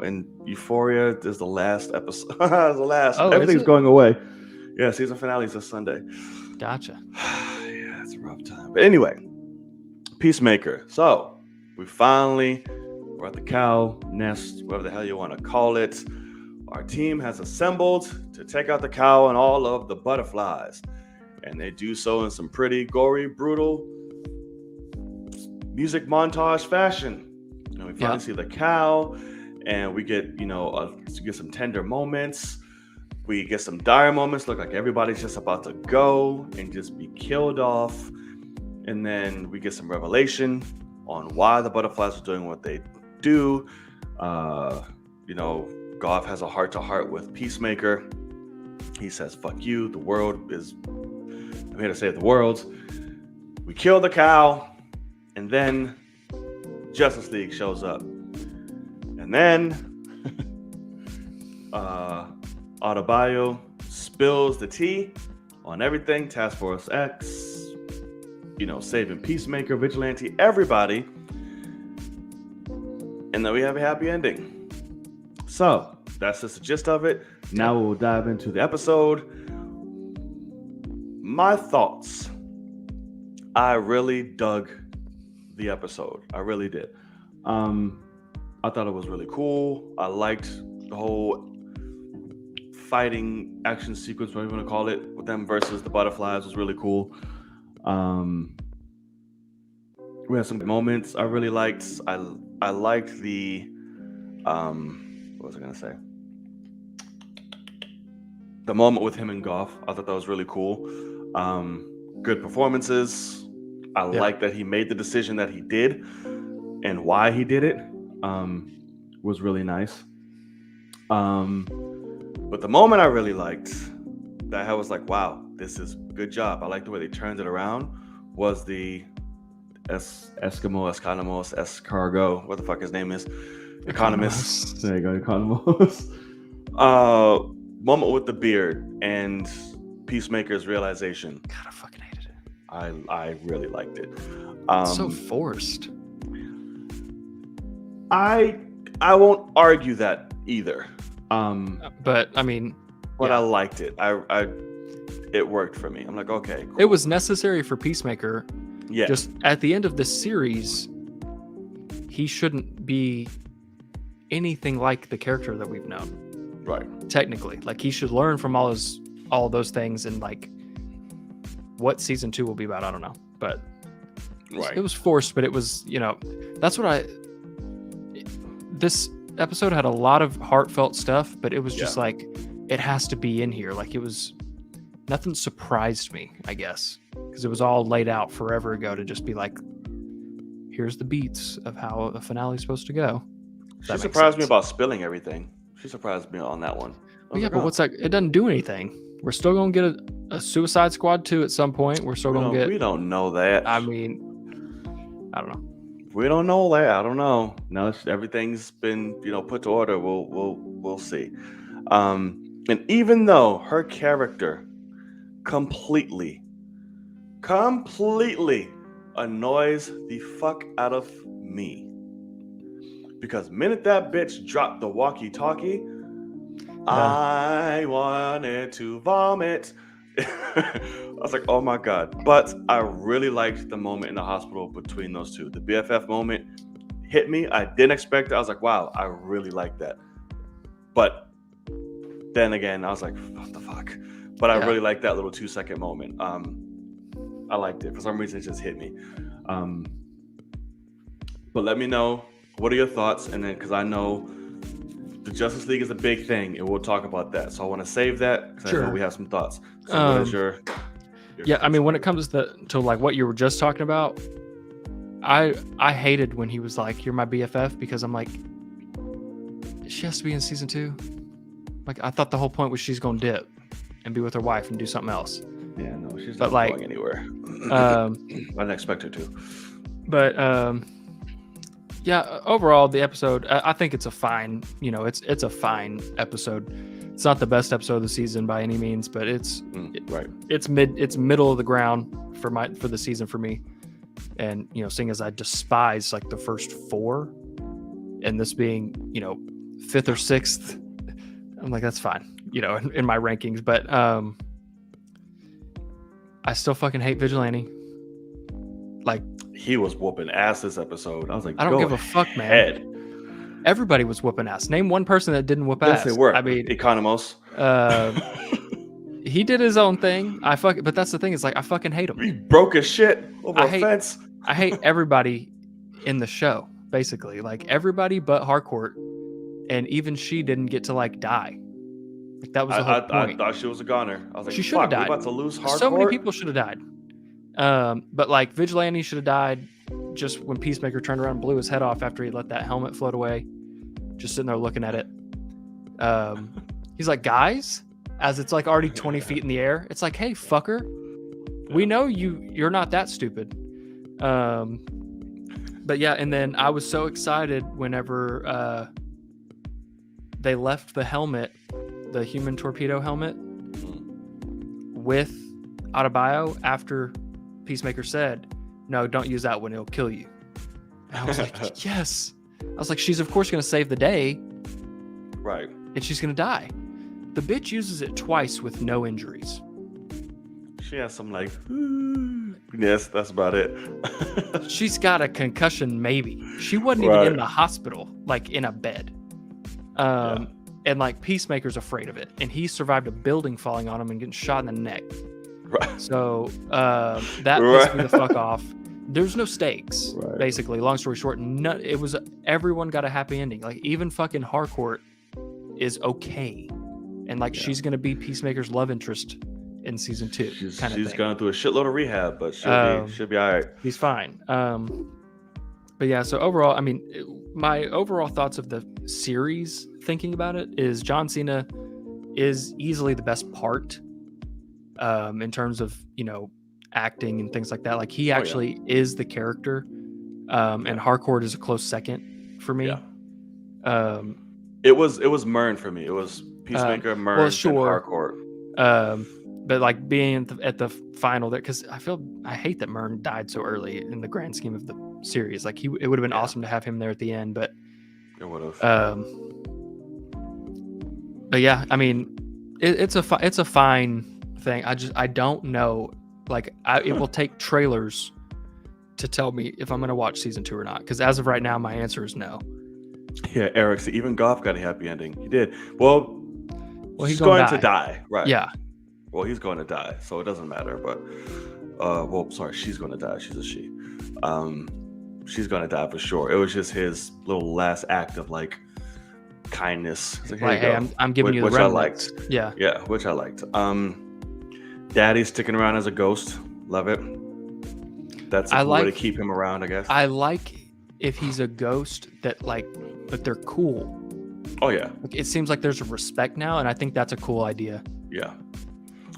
And Euphoria is the last episode. The last. Oh, Everything's going away. Yeah, season finale is this Sunday. Gotcha. Yeah, it's a rough time. But anyway, Peacemaker. So we're at the cow nest, whatever the hell you want to call it. Our team has assembled to take out the cow and all of the butterflies. And they do so in some pretty gory, brutal music montage fashion. And we finally see the cow, and we get, get some tender moments. We get some dire moments. Look like everybody's just about to go and just be killed off. And then we get some revelation on why the butterflies are doing what they do. Goff has a heart-to-heart with Peacemaker. He says, fuck you. I'm here to save the world. We kill the cow. And then Justice League shows up. And then Adebayo spills the tea on everything. Task Force X, saving Peacemaker, Vigilante, everybody. And then we have a happy ending. So that's just the gist of it. Now we'll dive into the episode. My thoughts. I really dug the episode. I really did. I thought it was really cool. I liked the whole fighting action sequence, whatever you want to call it, with them versus the butterflies was really cool. We had some good moments I really liked. I liked the what was I gonna say? The moment with him and Goff. I thought that was really cool. Good performances. I like that he made the decision that he did and why he did it. Was really nice. But the moment I really liked that I was like, wow, this is good job. I like the way they turned it around. Was the escargot, what the fuck his name is, economist. There you go, economist. Moment with the beard and Peacemaker's realization. God, I fucking hated it. I really liked it. So forced. I won't argue that either. But I mean, I liked it. It worked for me. I'm like, okay, cool. It was necessary for Peacemaker. Yeah. Just at the end of the series, he shouldn't be anything like the character that we've known. Right. Technically, like he should learn from all those things, and like what season 2 will be about, I don't know. But it was forced, but it was, that's what this episode had a lot of heartfelt stuff, but it was just like, it has to be in here. Like nothing surprised me, I guess, because it was all laid out forever ago to just be like, here's the beats of how a finale is supposed to go. She surprised me about spilling everything. She surprised me on that one. But what's that? It doesn't do anything. We're still going to get a Suicide Squad 2 at some point. We're still going to get... We don't know that. I mean, I don't know. We don't know that. I don't know. Now everything's been, put to order. We'll see. And even though her character completely annoys the fuck out of me, because minute that bitch dropped the walkie-talkie, I wanted to vomit. I was like, oh my God. But I really liked the moment in the hospital between those two. The BFF moment hit me. I didn't expect it. I was like, wow, I really like that. But then again, I was like, what the fuck? But I really liked that little 2-second moment. I liked it. For some reason, it just hit me. But let me know, what are your thoughts? And then, because I know the Justice League is a big thing, and we'll talk about that. So I want to save that, because I know we have some thoughts. So what is your I mean, when it comes to like what you were just talking about, I hated when he was like, you're my BFF, because I'm like, she has to be in season 2. Like, I thought the whole point was she's going to dip and be with her wife and do something else. Yeah, no, she's not going anywhere. I didn't expect her to. But overall, the episode, I think it's a fine, it's a fine episode. It's not the best episode of the season by any means, but it's middle of the ground for the season for me. And seeing as I despise like the first 4, and this being 5th or 6th, I'm like, that's fine, in my rankings. But I still fucking hate Vigilante. Like, he was whooping ass this episode. I was like, I don't give a fuck, man. Everybody was whooping ass. Name one person that didn't whoop ass. Yes, they were. I mean, Economos. He did his own thing. But that's the thing. Is like, I fucking hate him. He broke his shit over a fence. I hate everybody in the show, basically. Like, everybody but Harcourt, and even she didn't get to like die. Like, that was the whole point. I thought she was a goner. I was like, she should have died. We're about to lose Harcourt. So many people should have died. But like, Vigilante should have died just when Peacemaker turned around and blew his head off after he let that helmet float away. Just sitting there looking at it. He's like, guys, as it's like already 20 feet in the air. It's like, hey, fucker, we know you're not that stupid. But yeah, and then I was so excited whenever they left the helmet, the human torpedo helmet, with Adebayo after Peacemaker said, no, don't use that one, it'll kill you. And I was like, yes. I was like, she's of course going to save the day. Right. And she's going to die. the bitch uses it twice with no injuries. She has some like, yes, that's about it. She's got a concussion, maybe. She wasn't even Right. in the hospital, like in a bed. And like Peacemaker's afraid of it, and he survived a building falling on him and getting shot in the neck. Right. So that pissed me the fuck off. There's no stakes, Right. basically. Long story short, it was everyone got a happy ending. Like even fucking Harcourt is okay, and like she's gonna be Peacemaker's love interest in season 2. She's thing. gone through a shitload of rehab, but she'll be all right. He's fine. But yeah, so overall, I mean, my overall thoughts of the series, thinking about it, is John Cena is easily the best part in terms of, acting and things like that. Like he actually is the character, and Harcourt is a close second for me. Yeah. It was Myrn for me. It was Peacemaker, Myrn, and Harcourt. But like being at the final there, because I hate that Myrn died so early in the grand scheme of the series. Like it would have been awesome to have him there at the end, but it would have. But yeah, I mean, it's a fine thing. I don't know. Like it will take trailers to tell me if I'm going to watch season 2 or not. Because as of right now, my answer is no. Yeah, Eric. So even Goff got a happy ending. He did. Well, he's going to die, right? Yeah. Well, he's going to die, so it doesn't matter. But, she's going to die. She's a she. She's going to die for sure. It was just his little last act of like kindness. It's like, hey, I'm giving you the which remnants. I liked. Yeah, which I liked. Daddy's sticking around as a ghost. Love it. That's a cool way to keep him around, I guess. I like if he's a ghost that but they're cool. Oh yeah. Like, it seems like there's a respect now, and I think that's a cool idea. Yeah.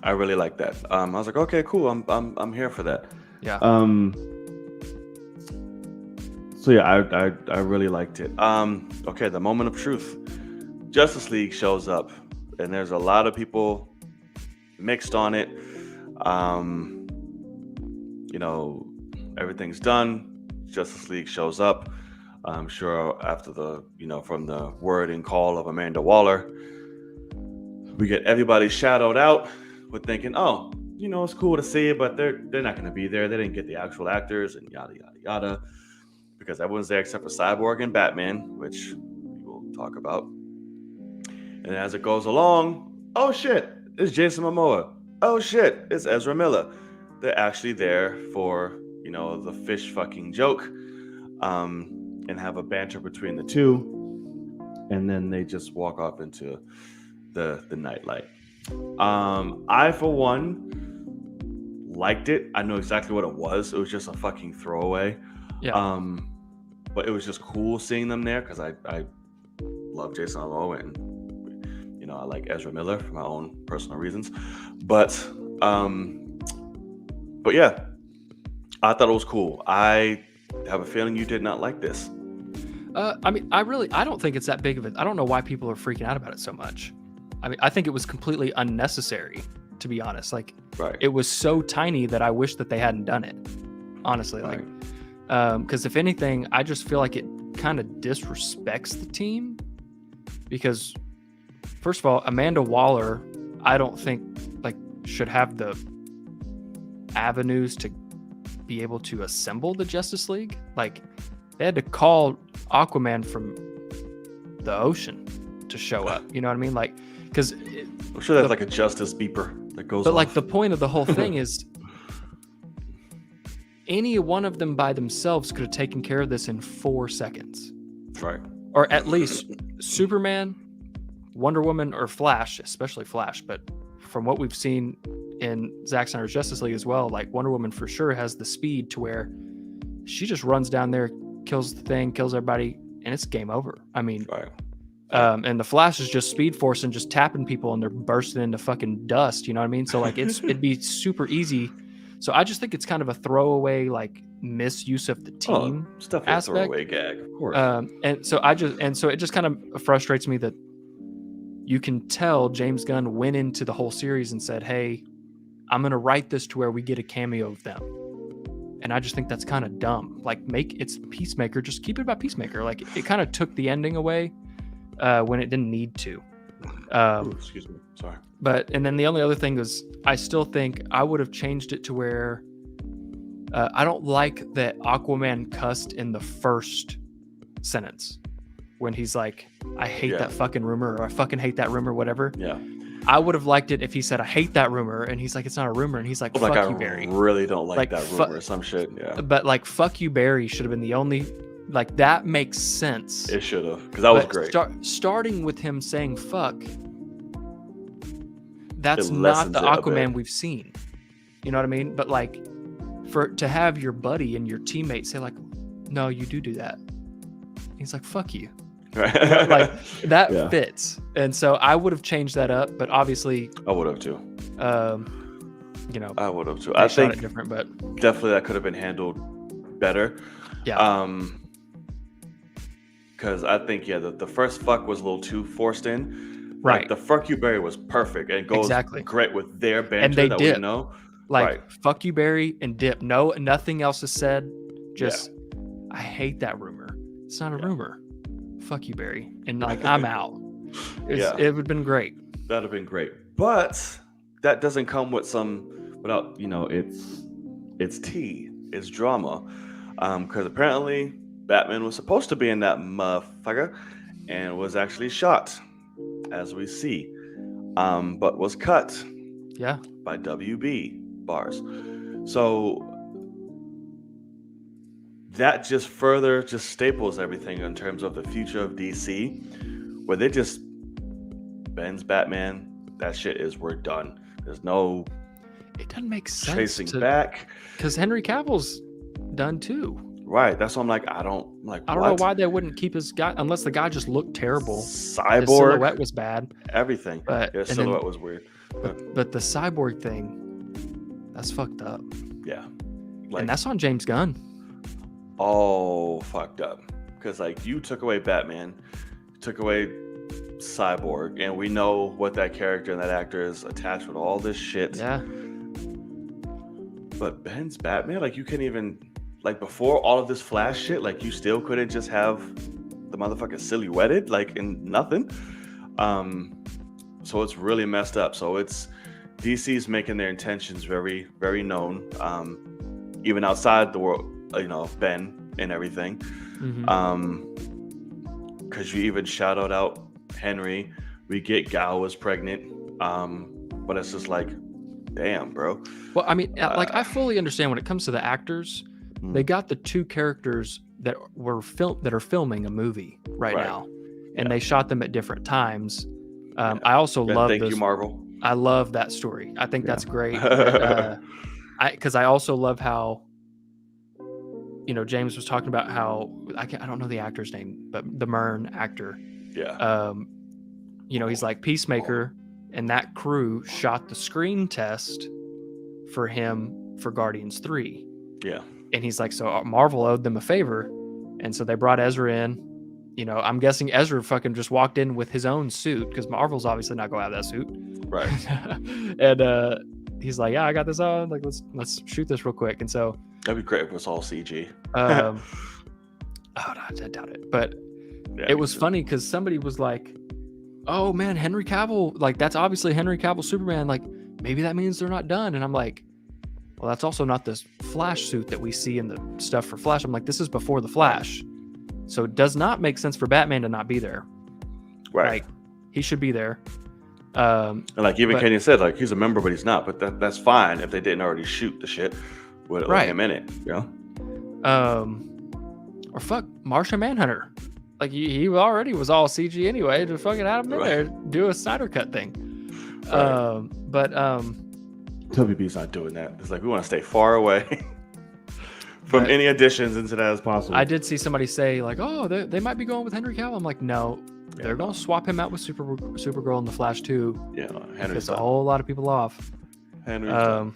I really like that. I was like, okay, cool. I'm here for that. Yeah. So yeah, I really liked it. Okay, the moment of truth. Justice League shows up, and there's a lot of people mixed on it. Everything's done. Justice League shows up. I'm sure after from the word and call of Amanda Waller, we get everybody shadowed out. We're thinking, it's cool to see it, but they're not going to be there. They didn't get the actual actors and yada, yada, yada, because everyone's there except for Cyborg and Batman, which we will talk about. And as it goes along, oh shit, it's Jason Momoa. Oh shit, it's Ezra Miller. They're actually there for, the fish fucking joke, and have a banter between the two. And then they just walk off into the nightlight. I, for one, liked it. I know exactly what it was. It was just a fucking throwaway. Yeah. But it was just cool seeing them there because I love Jason Momoa and I like Ezra Miller for my own personal reasons. But yeah, I thought it was cool. I have a feeling you did not like this. I mean, I don't think it's that big of it. I don't know why people are freaking out about it so much. I mean, I think it was completely unnecessary, to be honest. Like, right. It was so tiny that I wish that they hadn't done it. Honestly, right. Because if anything, I just feel like it kind of disrespects the team. Because, first of all, Amanda Waller, I don't think should have the avenues to be able to assemble the Justice League. Like, they had to call Aquaman from the ocean to show up. You know what I mean? Like, because I'm sure that's like a justice beeper that goes. But off. The point of the whole thing is, any one of them by themselves could have taken care of this in 4 seconds. Right. Or at least Superman, Wonder Woman, or Flash, especially Flash. But from what we've seen in Zack Snyder's Justice League as well, like Wonder Woman for sure has the speed to where she just runs down there, kills the thing, kills everybody, and it's game over. I mean, right. And the Flash is just Speed Force and just tapping people, and they're bursting into fucking dust. You know what I mean? So it'd be super easy. So I just think it's kind of a throwaway misuse of the team. It's definitely a throwaway gag, of course. And so it just kind of frustrates me that you can tell James Gunn went into the whole series and said, "Hey, I'm gonna write this to where we get a cameo of them." And I just think that's kind of dumb. It's Peacemaker. Just keep it about Peacemaker. It kind of took the ending away when it didn't need to. Ooh, excuse me. Sorry. And then the only other thing is, I still think I would have changed it to where I don't like that Aquaman cussed in the first sentence when he's like, I hate that fucking rumor, or I fucking hate that rumor, whatever. Yeah. I would have liked it if he said, I hate that rumor, and he's like, it's not a rumor, and he's like, fuck Like, you, Barry. I really don't like that rumor or some shit. Yeah. But like, fuck you, Barry should have been the only, like, that makes sense. It should have, because that was great. Starting with him saying fuck, that's not the Aquaman we've seen. You know what I mean? But like, to have your buddy and your teammate say like, no, you do that. He's like, fuck you. Right. Like that fits. And so I would have changed that up, but obviously I would have too. You know, I would have too. I think different, but definitely that could have been handled better. Yeah. Because I think the first fuck was a little too forced in. Right. Like, the fuck you Barry was perfect and goes great with their banter and they that dip. We know. Like fuck you Barry and dip. No, nothing else is said. Just I hate that rumor. It's not a rumor. Fuck you, Barry. And like, I'm out. It would have been great. That'd have been great. But that doesn't come without, it's tea. It's drama. Because apparently Batman was supposed to be in that motherfucker and was actually shot, as we see. But was cut. Yeah. By WB bars. So that just further staples everything in terms of the future of DC, where they just Ben's Batman, that shit we're done. There's no it doesn't make sense chasing back, because Henry Cavill's done too. Right. That's why I'm like, I don't know why they wouldn't keep his guy unless the guy just looked terrible. Cyborg, his silhouette was bad. Everything. But his silhouette was weird. But the cyborg thing, that's fucked up. Yeah. And that's on James Gunn. All fucked up. Because you took away Batman, took away Cyborg, and we know what that character and that actor is attached with all this shit. Yeah. But Ben's Batman, you can't even before all of this Flash shit, you still couldn't just have the motherfucker silhouetted in nothing. So it's really messed up. So it's DC's making their intentions very, very known, even outside the world, Ben and everything. Because you even shouted out Henry. We get Gal was pregnant, but it's just damn, bro. Well, I mean, I fully understand when it comes to the actors. They got the two characters that are filming a movie right now, and they shot them at different times. I also love thank you, Marvel. I love that story. I think that's great. Because I also love how James was talking about how I don't know the actor's name, but the Myrn actor. Yeah. He's like Peacemaker, and that crew shot the screen test for him for Guardians 3. Yeah. And he's like, so Marvel owed them a favor, and so they brought Ezra in. I'm guessing Ezra fucking just walked in with his own suit because Marvel's obviously not going to have that suit. Right. And he's like, yeah, I got this on. Let's shoot this real quick. And so that'd be great if it was all CG. I doubt it. But it was funny because somebody was like, oh man, Henry Cavill, that's obviously Henry Cavill Superman. Maybe that means they're not done. And I'm like, well, that's also not this Flash suit that we see in the stuff for Flash. I'm like, this is before the Flash. So it does not make sense for Batman to not be there. Right. He should be there. And even Kenny said, he's a member, but he's not. But that's fine if they didn't already shoot the shit with him in it. Or fuck Martian Manhunter. He already was all CG anyway. Just fucking have him in there, do a Snyder Cut thing. Right. WB's not doing that. It's we want to stay far away from any additions into that as possible. I did see somebody say oh, they might be going with Henry Cavill. I'm like, no, they're gonna swap him out with Supergirl in the Flash too. Yeah, Henry's a whole lot of people off. Henry's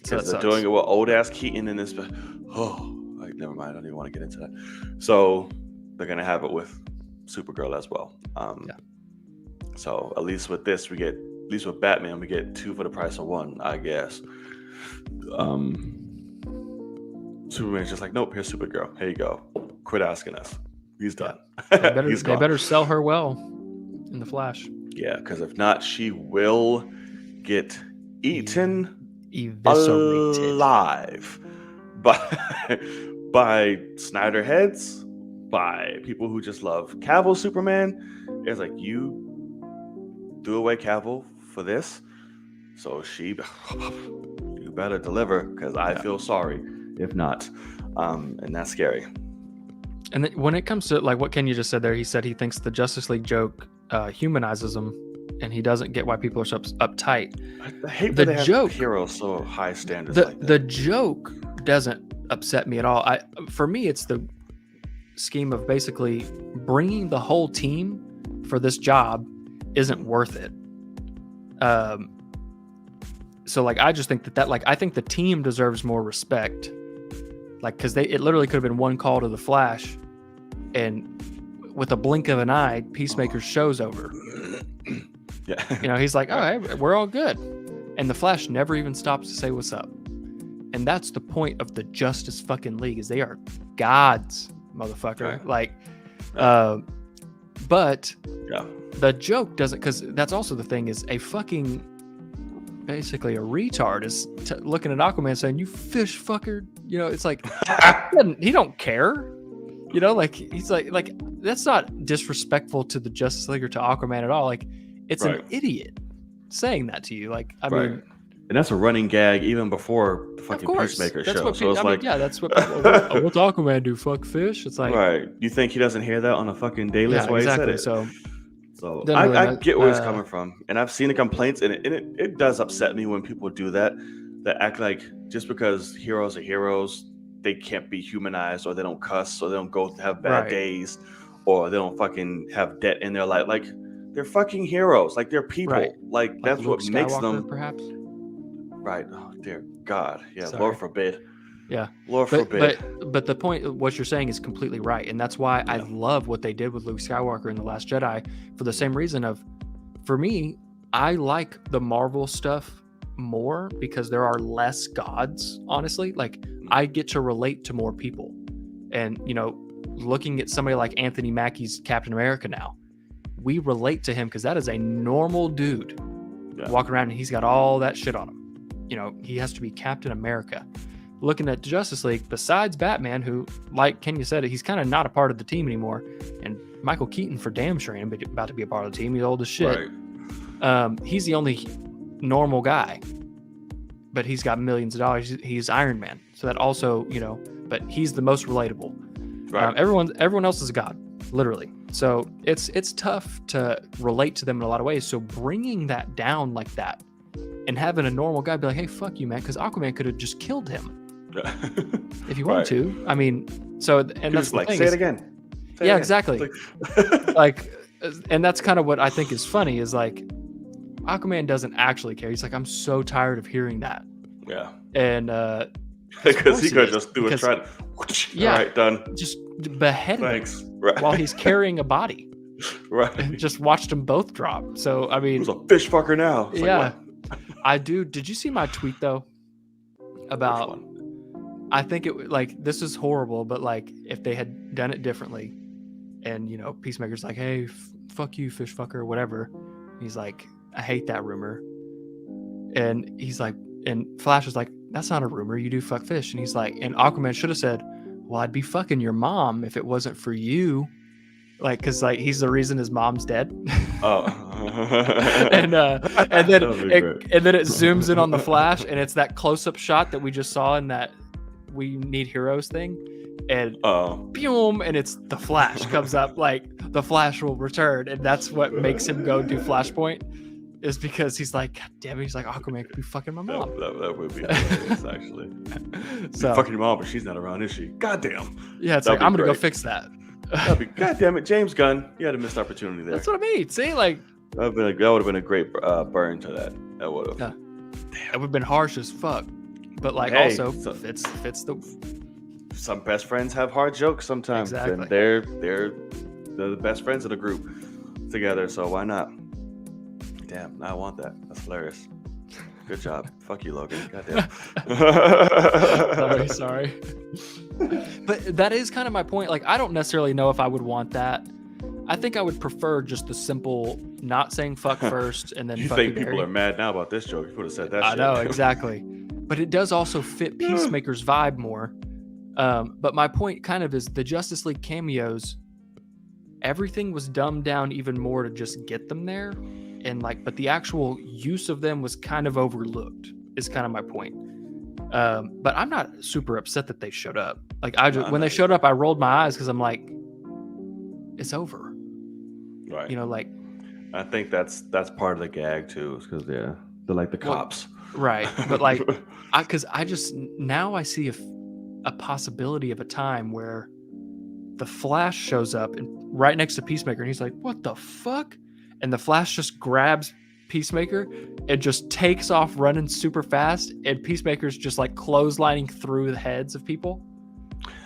because they're doing it with old ass Keaton in this. Never mind. I don't even want to get into that. So they're gonna have it with Supergirl as well. So at least with this, at least with Batman, we get two for the price of one, I guess. Superman's just nope, here's Supergirl. Here you go. Quit asking us. He's done. They better sell her well in the Flash. Yeah, because if not, she will get eaten Eviscerated. alive by by Snyder heads, by people who just love Cavill Superman. It's like you threw away Cavill for this, so she you better deliver because I Yeah. feel sorry if not, and that's scary. And then when it comes to like what Kenya just said there, he said he thinks the Justice League joke humanizes him, and he doesn't get why people are so uptight. I hate The that they joke- have heroes so high standards The like that. the joke doesn't upset me at all. For me, it's the scheme of basically bringing the whole team for this job isn't worth it. So like I just think that like I think the team deserves more respect. Like because it literally could have been one call to the Flash, and with a blink of an eye, Peacemaker's show's over. Yeah, You know, he's like, all right, we're all good. And the Flash never even stops to say what's up. And that's the point of the Justice fucking League is they are gods, motherfucker. Right. Like, Yeah. but yeah, the joke doesn't, because that's also the thing is a fucking, basically a retard is looking at Aquaman saying, you fish fucker. You know, it's like, he don't care. You know, like, he's like, that's not disrespectful to the Justice League or to Aquaman at all. Like, it's Right. an idiot saying that to you. Like, I right. mean, And that's a running gag even before the of fucking course, Peacemaker that's show. what So it's like, yeah, that's what people, what's Aquaman do? Fuck fish? It's like, right? You think he doesn't hear that on a fucking daily? yeah, That's why exactly. he said it. So doesn't really I get where he's uh, coming from, and I've seen the complaints, and it does upset me when people do that act like just because heroes are heroes, they can't be humanized, or they don't cuss, or they don't go have bad Right. days, or they don't fucking have debt in their life. Like they're fucking heroes, like they're people. Right. Like like that's Luke what makes Skywalker, them perhaps. right. Oh dear God, yeah, Sorry. Lord forbid. Yeah. Lord But forbid. but the point, what you're saying is completely right, and that's why I Yeah. love what they did with Luke Skywalker in The Last Jedi for the same reason of, for me, I like the Marvel stuff more because there are less gods. Honestly, like I get to relate to more people, and you know, looking at somebody like Anthony Mackie's Captain America now, we relate to him because that is a normal dude Yeah. walking around and he's got all that shit on him. You know, he has to be Captain America. Looking at Justice League, besides Batman, who, like Kenya said, he's kind of not a part of the team anymore, and Michael Keaton for damn sure ain't about to be a part of the team. He's old as shit. Right. He's the only normal guy, but he's got millions of dollars. He's Iron Man, so that also, you know, but he's the most relatable. Right. Everyone else is a god, literally. So it's tough to relate to them in a lot of ways. So bringing that down like that, and having a normal guy be like, "Hey, fuck you, man," because Aquaman could have just killed him if he wanted Right. to. I mean, so and He that's was the like, thing. say is- it again. Say it Yeah, again. exactly. Like- like, and that's kind of what I think is funny is like, Aquaman doesn't actually care. He's like, I'm so tired of hearing that, yeah. and Because he he could is, just do a because- try. Yeah. All right, done. just beheaded him Thanks. Right. while he's carrying a body, right. and just watched them both drop. So I mean, Who's a fish fucker now? It's like, yeah, what? I do. Did you see my tweet though about? Which one? I think it like this is horrible, but like if they had done it differently, and you know, Peacemaker's like, hey, fuck you, fish fucker, or whatever. He's like, I hate that rumor, and he's like, and Flash is like, that's not a rumor, you do fuck fish, and he's like, and Aquaman should have said, well, I'd be fucking your mom if it wasn't for you, like, because like he's the reason his mom's dead. Oh. and then That would be great. and then it zooms in on the Flash, and it's that close-up shot that we just saw in that We Need Heroes thing, and Oh. boom, and it's the Flash comes up like the Flash will return, and that's what makes him go do Flashpoint, is because he's like, God damn it, he's like, Aquaman could be fucking my mom. That would be hilarious, actually. So Fucking your mom, but she's not around, is she? God damn. yeah, it's That'd like I'm be gonna go great. fix that. That'd be, God damn it, James Gunn. You had a missed opportunity there. That's what I mean. See, like That would have been a great burn to that. That would have. Yeah. it would have been harsh as fuck, but like Hey, also so- fits the Some best friends have hard jokes sometimes, Exactly. and they're the best friends of the group together. So why not? Damn, I want that. That's hilarious. Good job. Fuck you, Logan. Goddamn. sorry. But that is kind of my point. Like, I don't necessarily know if I would want that. I think I would prefer just the simple not saying fuck first and then You fuck think you, people Barry. are mad now about this joke? You would have said that I shit. know, exactly. But it does also fit Peacemaker's vibe more. But my point kind of is the Justice League cameos, everything was dumbed down even more to just get them there. And but the actual use of them was kind of overlooked, is kind of my point. But I'm not super upset that they showed up. When they showed up, I rolled my eyes because I'm like, it's over. Right. Like, I think that's part of the gag too, because they're like the cops. Right. But because I just now I see a possibility of a time where the Flash shows up and right next to Peacemaker, and he's like, "What the fuck?" And the Flash just grabs Peacemaker and just takes off running super fast, and Peacemaker's just like clotheslining through the heads of people,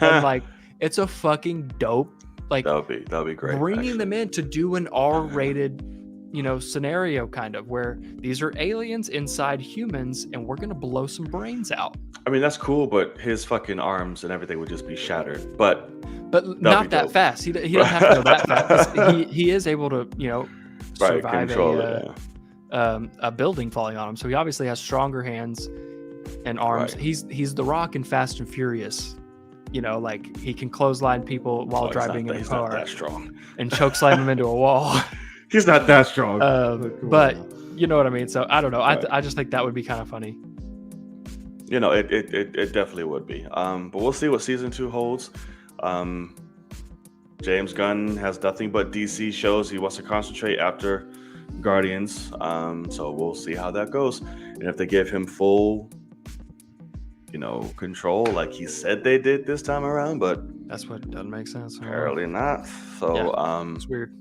and it's a fucking dope. That'll be great. Bringing them in to do an R-rated, scenario kind of where these are aliens inside humans, and we're gonna blow some brains out. I mean, that's cool, but his fucking arms and everything would just be shattered. But not that fast. He doesn't have to go that fast. He is able to, survive a building falling on him. So he obviously has stronger hands and arms. Right. He's the Rock in Fast and Furious. He can clothesline people while driving in a car. He's not that strong. And chokeslam them into a wall. He's not that strong. But you know what I mean. So I don't know. Right. I just think that would be kind of funny. It definitely would be. But we'll see what season 2 holds. James Gunn has nothing but DC shows he wants to concentrate after Guardians. So we'll see how that goes. And if they give him full, control like he said they did this time around, but that's what doesn't make sense. Apparently not. So it's weird.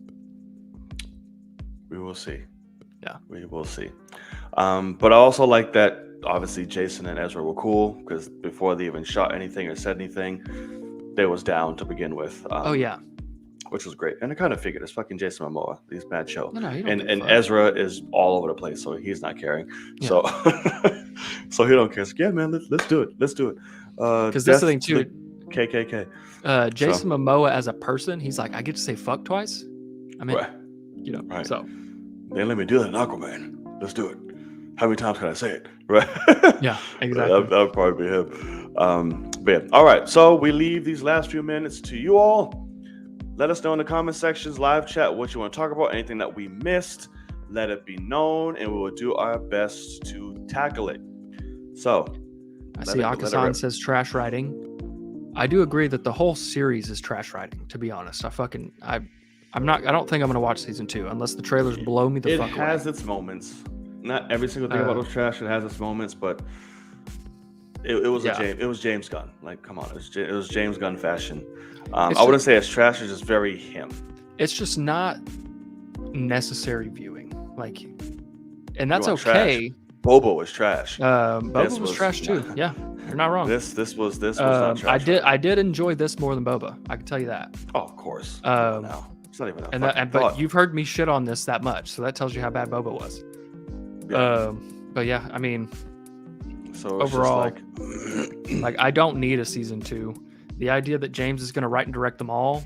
We will see. Yeah. We will see. But I also like that obviously Jason and Ezra were cool because before they even shot anything or said anything, they was down to begin with. Which was great. And I kind of figured it's fucking Jason Momoa. He's mad chill. And Ezra is all over the place, so he's not caring. Yeah. So he don't care. So, yeah, man, let's do it. Let's do it. Because that's the thing too. KKK. Jason Momoa as a person, he's like, I get to say fuck twice. I mean, right. So they let me do that in Aquaman. Let's do it. How many times can I say it? Right? Yeah, exactly. That would probably be him. But yeah. All right. So we leave these last few minutes to you all. Let us know in the comment sections, live chat, what you want to talk about, anything that we missed. Let it be known, and we will do our best to tackle it. So, I see Akasan says trash writing. I do agree that the whole series is trash writing, to be honest. I don't think I'm going to watch season 2 unless the trailers blow me the fuck away. It has its moments. Not every single thing about it was trash. It has its moments, but it was James Gunn. Like, come on, it was James Gunn fashion. I wouldn't say it's trash. It's just very him. It's just not necessary viewing. And that's okay. Trash. Bobo was trash. Boba was trash too. Yeah, you're not wrong. This was not trash. I did enjoy this more than Boba. I can tell you that. Oh, of course. No, it's not even. But you've heard me shit on this that much, so that tells you how bad Boba was. Yeah. But yeah, I mean, so overall, I don't need a season 2. The idea that James is going to write and direct them all,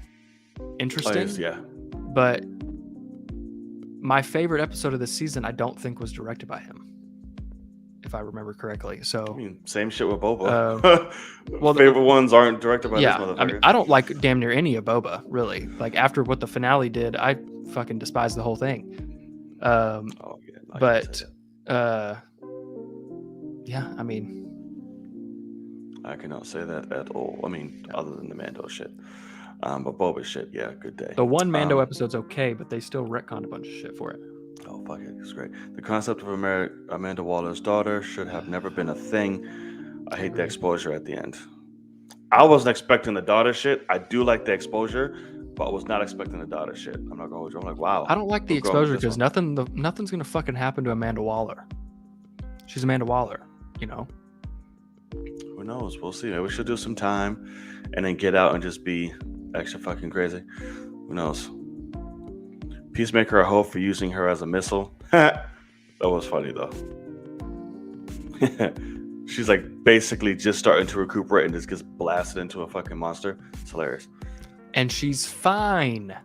interesting. Yeah. But my favorite episode of this season, I don't think was directed by him, if I remember correctly. So I mean, same shit with Boba. Favorite ones aren't directed by this motherfucker. I mean, I don't like damn near any of Boba, really. After what the finale did, I fucking despise the whole thing. Yeah, I mean, I cannot say that at all. I mean, other than the Mando shit. But Boba shit, yeah, good day. The one Mando episode's okay, but they still retconned a bunch of shit for it. Oh, fuck it. It's great. The concept of Amanda Waller's daughter should have never been a thing. I hate the exposure at the end. I wasn't expecting the daughter shit. I do like the exposure, but I was not expecting the daughter shit. I'm not going to hold you. I'm like, wow. I don't like the exposure because nothing's going to fucking happen to Amanda Waller. She's Amanda Waller, Who knows? We'll see. Maybe we should do some time and then get out and just be extra fucking crazy. Who knows? Peacemaker, I hope for using her as a missile. That was funny though. She's basically just starting to recuperate and just gets blasted into a fucking monster. It's hilarious. And she's fine.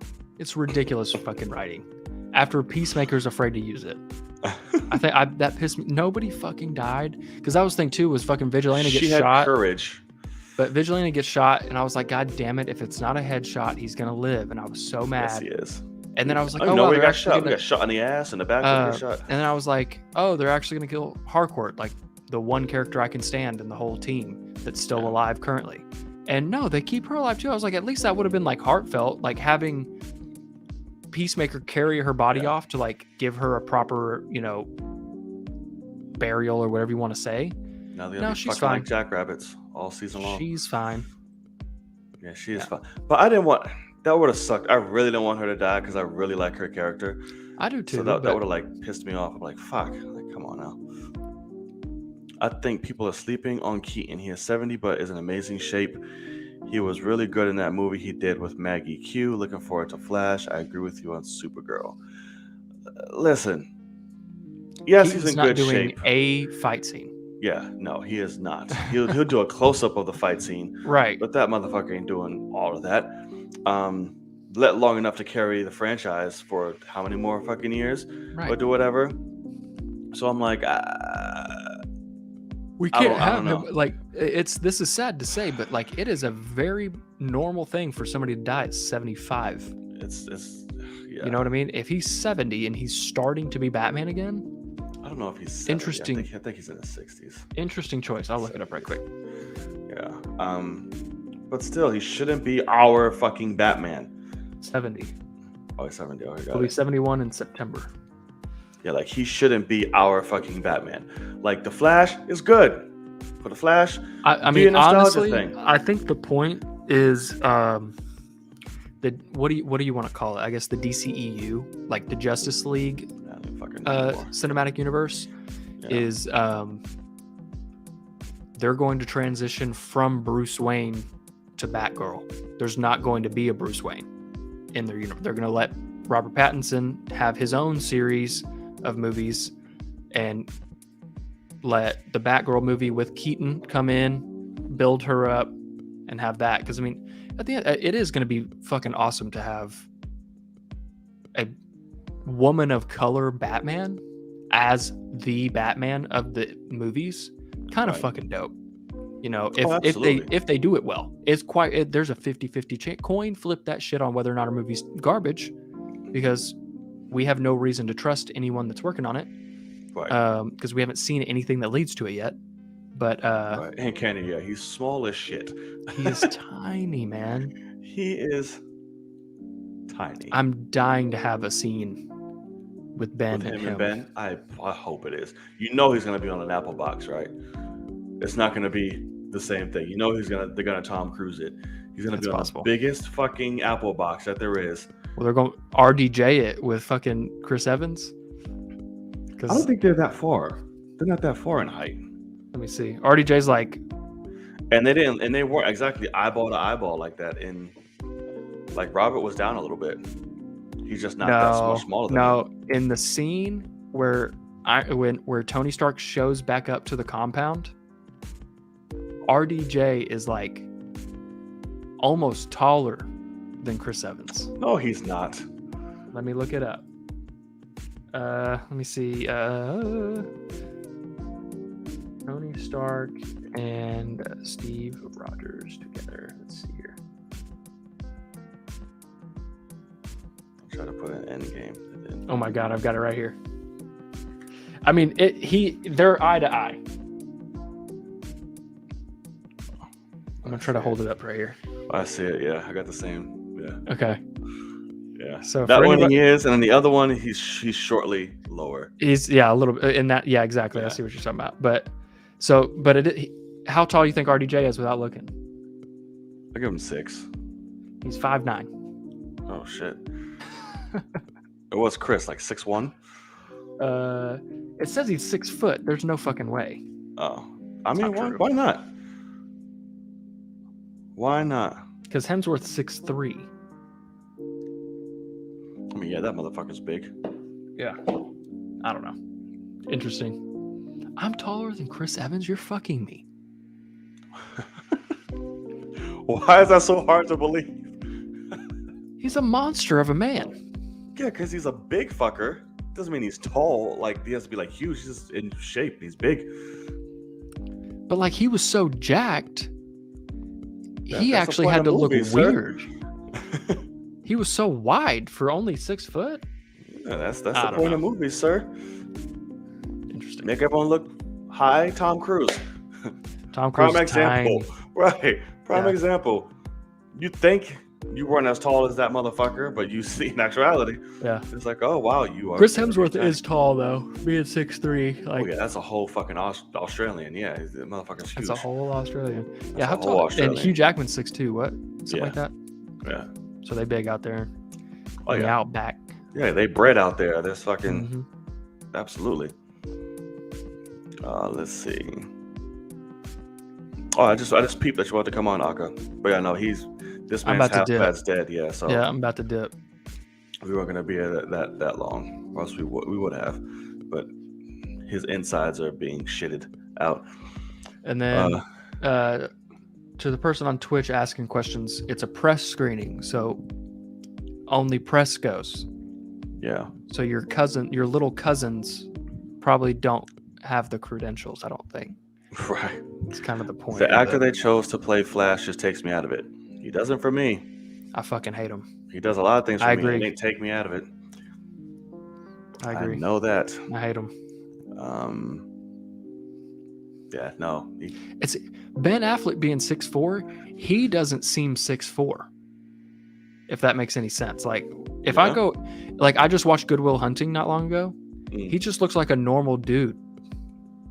It's ridiculous fucking writing. After Peacemaker's afraid to use it. I think that pissed me. Nobody fucking died. Because that was the thing too, was fucking Vigilante gets She had shot. courage. But Vigilante gets shot, and I was like, God damn it, if it's not a headshot, he's gonna live. And I was so mad. Yes, he is. And then I was like, Oh, oh, no, wow, we they're got actually shot. gonna... We got shot in the ass and the back. We got shot. And then I was like, oh, they're actually gonna kill Harcourt, like the one character I can stand in the whole team that's still alive currently. And no, they keep her alive too. I was like, at least that would have been like heartfelt, like having Peacemaker carry her body off to like give her a proper, burial or whatever you want to say. Now they're gonna be she's fucking fine. like jackrabbits all season long. She's fine. Yeah, she is fine. But I didn't want... That would have sucked. I really didn't want her to die because I really like her character. I do too. So that would have like pissed me off. I'm like, fuck. Like, come on now. I think people are sleeping on Keaton. He is 70, but is in amazing shape. He was really good in that movie he did with Maggie Q. Looking forward to Flash. I agree with you on Supergirl. Listen. Yes, Keaton's he's in not good doing shape. a fight scene. Yeah, no, he is not. He'll do a close up of the fight scene. Right. But that motherfucker ain't doing all of that. Let long enough to carry the franchise for how many more fucking years, or do whatever. So I'm like, we can't have him. Like, this is sad to say, but like, it is a very normal thing for somebody to die at 75. It's yeah. You know what I mean? If he's 70 and he's starting to be Batman again, I don't know if he's 70. Interesting. I think he's in his 60s. Interesting choice. I'll look it up right quick. Yeah. But still, he shouldn't be our fucking Batman. 70. Oh, he's 70. Oh, He'll be 71 in September. Yeah, like he shouldn't be our fucking Batman. Like the Flash is good. For the Flash, I mean, honestly, I think the point is what do you want to call it? I guess the DCEU, like the Justice League cinematic universe, is they're going to transition from Bruce Wayne to Batgirl. There's not going to be a Bruce Wayne in their universe. They're going to let Robert Pattinson have his own series of movies and let the Batgirl movie with Keaton come in, build her up, and have that. Because I mean, at the end, it is going to be fucking awesome to have a woman of color Batman as the Batman of the movies. Kind of fucking dope. You know, if they do it well, it's there's a 50-50 coin flip that shit on whether or not a movie's garbage, because we have no reason to trust anyone that's working on it, because we haven't seen anything that leads to it yet. But and Kenny, he's small as shit. He is tiny, man. He is tiny. I'm dying to have a scene with Ben and him. Ben, I hope it is. You know he's gonna be on an Apple box, right? It's not gonna be the same thing. You know they're gonna Tom Cruise it. He's gonna be on the biggest fucking Apple box that there is. Well, they're going RDJ it with fucking Chris Evans. I don't think they're that far. They're not that far in height. Let me see. RDJ's like, and they weren't exactly eyeball to eyeball like that. Like Robert was down a little bit. He's just not that much smaller than him. In the scene where Tony Stark shows back up to the compound, RDJ is like almost taller than Chris Evans. No, he's not. Let me look it up. Let me see. Tony Stark and Steve Rogers together. Let's see here. I'll try to put an end game. Oh my god, I've got it right here. I mean, they're eye to eye. I'm gonna try to hold it up right here. I see it. Yeah, I got the same. Yeah. Okay. Yeah. So that one he is, and then the other one he's shortly lower. He's a little bit in that. Yeah, exactly. Yeah. I see what you're talking about. But how tall do you think RDJ is without looking? I give him 6. He's 5'9". Oh shit. It was Chris like 6'1". It says he's 6 foot. There's no fucking way. Oh, I mean, why not? Why not? Because Hemsworth's 6'3". I mean, yeah, that motherfucker's big. Yeah. I don't know. Interesting. I'm taller than Chris Evans. You're fucking me. Why is that so hard to believe? He's a monster of a man. Yeah, because he's a big fucker. Doesn't mean he's tall. Like, he has to be like huge. He's just in shape. He's big. But like he was so jacked, he That's the actually point had of to look movies, sir. weird. He was so wide for only 6 foot. Yeah, that's the I don't point know. of movies, sir. Interesting. Make everyone look high. Tom Cruise. Tom Cruise Prime is tiny. example. Right. Prime Yeah. example. You think you weren't as tall as that motherfucker, but you see in actuality, Yeah. it's like, oh wow, you are. Chris very Hemsworth tiny. is tall though, being 6'3". Oh Like yeah, that's a whole fucking Australian. Yeah, the motherfucker's huge. that's a whole Australian. That's Yeah, a how whole tall? Australian. And Hugh Jackman's 6'2". What? Something like that. Yeah. So they big out there. Oh in the yeah. outback. Yeah, they bred out there. There's fucking Mhm. absolutely. Let's see. Oh, I just peeped that you want to come on, Aka. But yeah, no, this I'm man's about to dip. half dead. Yeah, so Yeah, I'm about to dip. we weren't gonna be here that long, or else we would have. But his insides are being shitted out. And then to the person on Twitch asking questions, it's a press screening, so only press goes. Yeah. So your little cousins probably don't have the credentials, I don't think. Right. It's kind of the point. The actor they chose to play Flash just takes me out of it. He doesn't for me. I fucking hate him. He does a lot of things for I me. agree. It ain't take me out of it. I agree. I know that. I hate him. Yeah, no. It's Ben Affleck being 6'4", he doesn't seem 6'4". If that makes any sense. Like if I go, like I just watched Good Will Hunting not long ago. He just looks like a normal dude.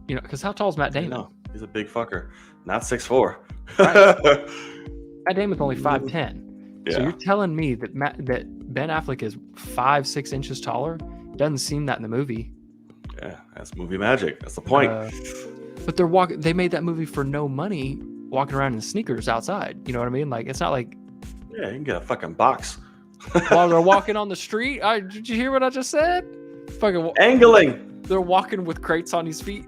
You know, because how tall is Matt Damon? No, he's a big fucker. Not 6'4". Right. Matt Damon's only 5'10". Yeah. So you're telling me that Ben Affleck is 5-6 inches taller? Doesn't seem that in the movie. Yeah, that's movie magic. That's the point. But they made that movie for no money, walking around in sneakers outside. You know what I mean? Like it's not like Yeah, you can get a fucking box. while they're walking on the street. Did you hear what I just said? Fucking Angling. They're walking with crates on his feet.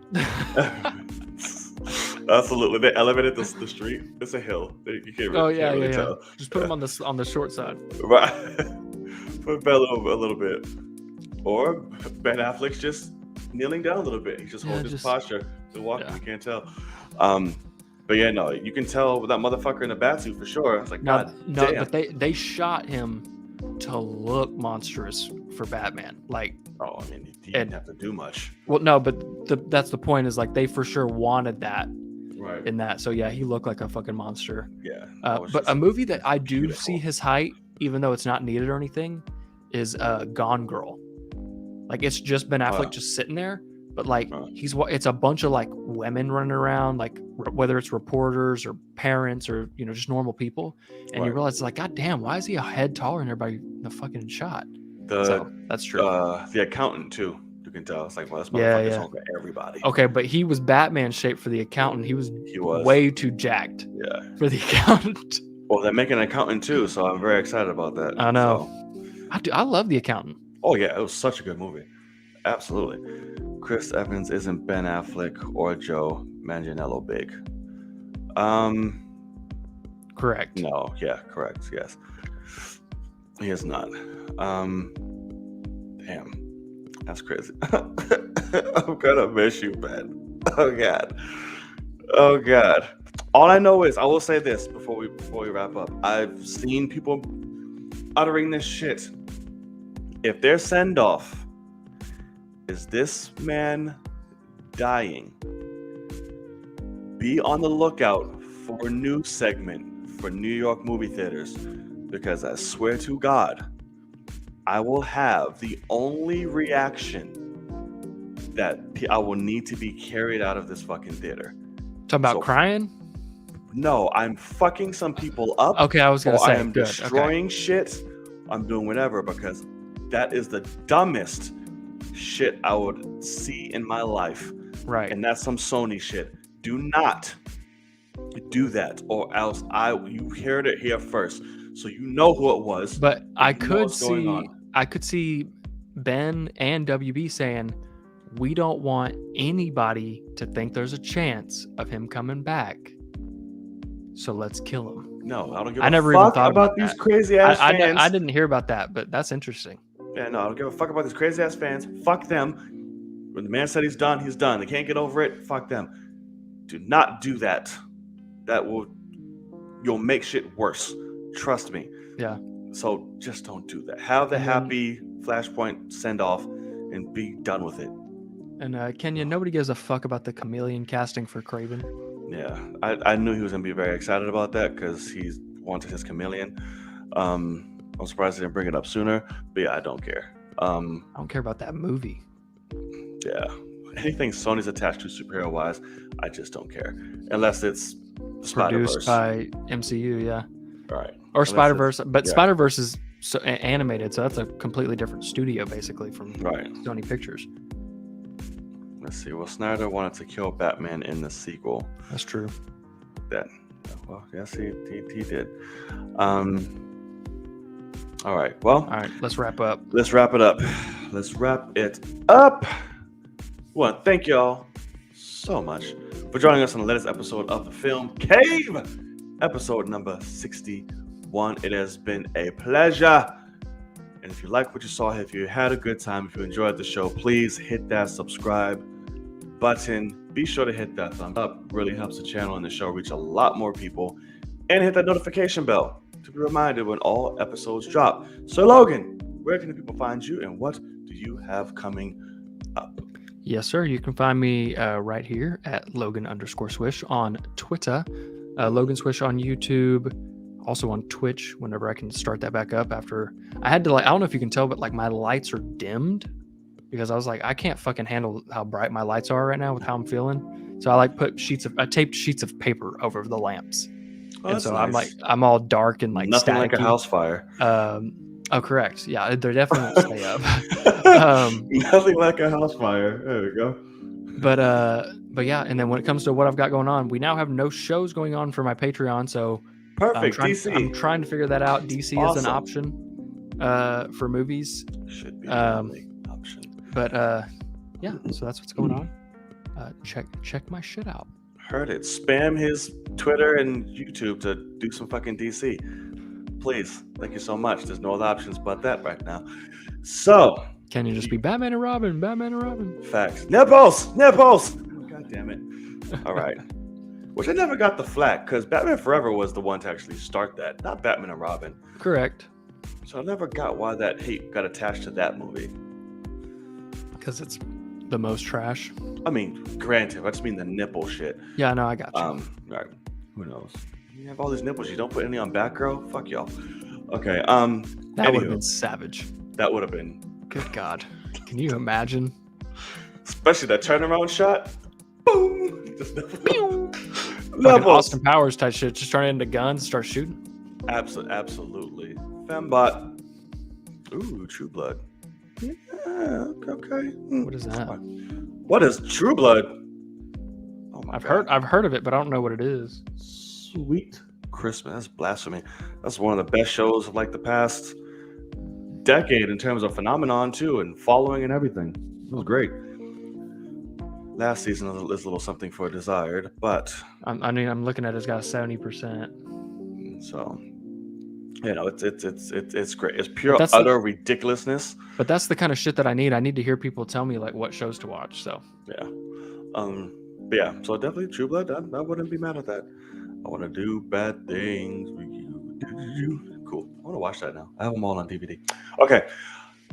Absolutely. They elevated the street. It's a hill. You can't really tell. Just put them on the short side. Right. Put Ben over a little bit. Or Ben Affleck's just kneeling down a little bit. He's just holding his posture. They're walking. Yeah. You can't tell. But yeah, no, you can tell with that motherfucker in the batsuit for sure. It's like, No, damn. but they shot him to look monstrous for Batman. Like, oh, I mean, he didn't have to do much. Well, no, but that's the point. Is like they for sure wanted that Right. in that. So yeah, he looked like a fucking monster. Yeah. But a movie that I do see his height, even though it's not needed or anything, is Gone Girl. Like it's just Ben Affleck just sitting there, but like it's a bunch of like women running around, like whether it's reporters or parents or just normal people, and you realize like, God damn, why is he a head taller than everybody in the fucking shot? So that's true. The accountant too. You can tell. It's like, well, this motherfucker's home for everybody. Okay, but he was Batman shaped for the accountant. He was way too jacked. Yeah. For the accountant. Well, they're making an accountant too, so I'm very excited about that. I know. I love the accountant. Oh yeah, it was such a good movie. Absolutely. Chris Evans isn't Ben Affleck or Joe Manganiello big. Correct. No, yeah, correct. Yes. He is not. Damn. That's crazy. I'm gonna miss you, man. Oh god. Oh god. All I know is I will say this before we wrap up. I've seen people uttering this shit. If their send-off is this man dying, be on the lookout for a new segment for New York movie theaters, because I swear to God, I will have the only reaction that I will need to be carried out of this fucking theater. Talking about crying? No, I'm fucking some people up. Okay, I was gonna say I am destroying shit. I'm doing whatever, because that is the dumbest shit I would see in my life. Right. And that's some Sony shit. Do not do that, or else you heard it here first, so you know who it was. But I could see Ben and WB saying, we don't want anybody to think there's a chance of him coming back, so let's kill him. No, I don't give I a never even fuck thought about about these that. crazy ass fans. I didn't hear about that, but that's interesting. Yeah, no, I don't give a fuck about these crazy ass fans. Fuck them. When the man said he's done, he's done. They can't get over it. Fuck them. Do not do that. You'll make shit worse. Trust me. Yeah. So just don't do that. Have the And then- happy Flashpoint send off and be done with it. And Kenya, nobody gives a fuck about the chameleon casting for Craven. Yeah, I knew he was gonna be very excited about that because he wanted his chameleon. I'm surprised they didn't bring it up sooner, but yeah, I don't care. I don't care about that movie. Yeah, anything Sony's attached to superhero wise, I just don't care unless it's Produced Spider-Verse. by MCU, yeah. Right. Or Spider-Verse, but yeah. Spider-Verse is animated, so that's a completely different studio, basically, from Right. Sony Pictures. Let's see. Well, Snyder wanted to kill Batman in the sequel. That's true. Well, yes, he did. All right. Well, All right, let's wrap up. let's wrap it up. Let's wrap it up. Well, thank y'all so much for joining us on the latest episode of the Film Cave, episode number 61. It has been a pleasure. And if you like what you saw here, if you had a good time, if you enjoyed the show, please hit that subscribe button. Be sure to hit that thumbs up. Really helps the channel and the show reach a lot more people. And hit that notification bell to be reminded when all episodes drop. So Logan, where can the people find you and what do you have coming up? Yes, sir. You can find me right here at Logan_Swish on Twitter, Logan Swish on YouTube, also on Twitch whenever I can start that back up after I had to I don't know if you can tell, but my lights are dimmed because I was like, I can't fucking handle how bright my lights are right now with how I'm feeling. So I taped sheets of paper over the lamps. And so nice. I'm all dark and nothing staticky. Like a house fire. Correct. Yeah, they're definitely won't stay up. Nothing like a house fire. There we go. But yeah, and then when it comes to what I've got going on, we now have no shows going on for my Patreon, so perfect. I'm trying to figure that out. DC awesome. Is an option for movies. Should be an option. But yeah, so that's what's going on. Check my shit out. Heard it. Spam his Twitter and YouTube to do some fucking DC. Please. Thank you so much. There's no other options but that right now. So can you just be Batman and Robin? Batman and Robin. Facts. Nipples. God damn it. All right. Which I never got the flack because Batman Forever was the one to actually start that, not Batman and Robin. Correct. So I never got why that hate got attached to that movie. Because it's the most trash. I mean, granted, I just mean the nipple shit. Yeah, no, I got you. All right. Who knows? You have all these nipples. You don't put any on Batgirl? Fuck y'all. Okay. That would have been savage. That would have been. Good God. Can you imagine? Especially that turnaround shot. Boom. Just like Austin Powers type shit. Just turn it into guns and start shooting. Absolutely. Fembot. Ooh, True Blood. Yeah, okay. What is that? What is True Blood? Oh my God. I've heard of it, but I don't know what it is. Sweet Christmas. That's blasphemy. That's one of the best shows of the past decade in terms of phenomenon too, and following and everything. It was great. Last season is a little something for desired, but I'm looking at it's got a 70%. So it's great. It's pure utter ridiculousness. But that's the kind of shit that I need. I need to hear people tell me what shows to watch. So yeah, but yeah. So definitely True Blood. I wouldn't be mad at that. I want to do bad things with you. Cool. I want to watch that now. I have them all on DVD. Okay.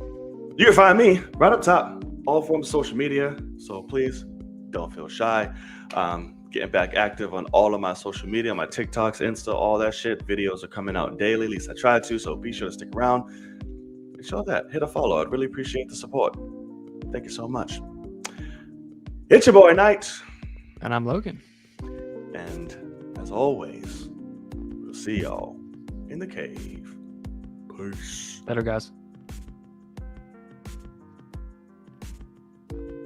You can find me right up top, all forms of social media. So please don't feel shy. Getting back active on all of my social media, my TikToks, Insta, all that shit. Videos are coming out daily. At least I try to. So be sure to stick around and show that. Hit a follow. I'd really appreciate the support. Thank you so much. It's your boy Knight. And I'm Logan. And as always, we'll see y'all in the cave. Peace. Later, guys.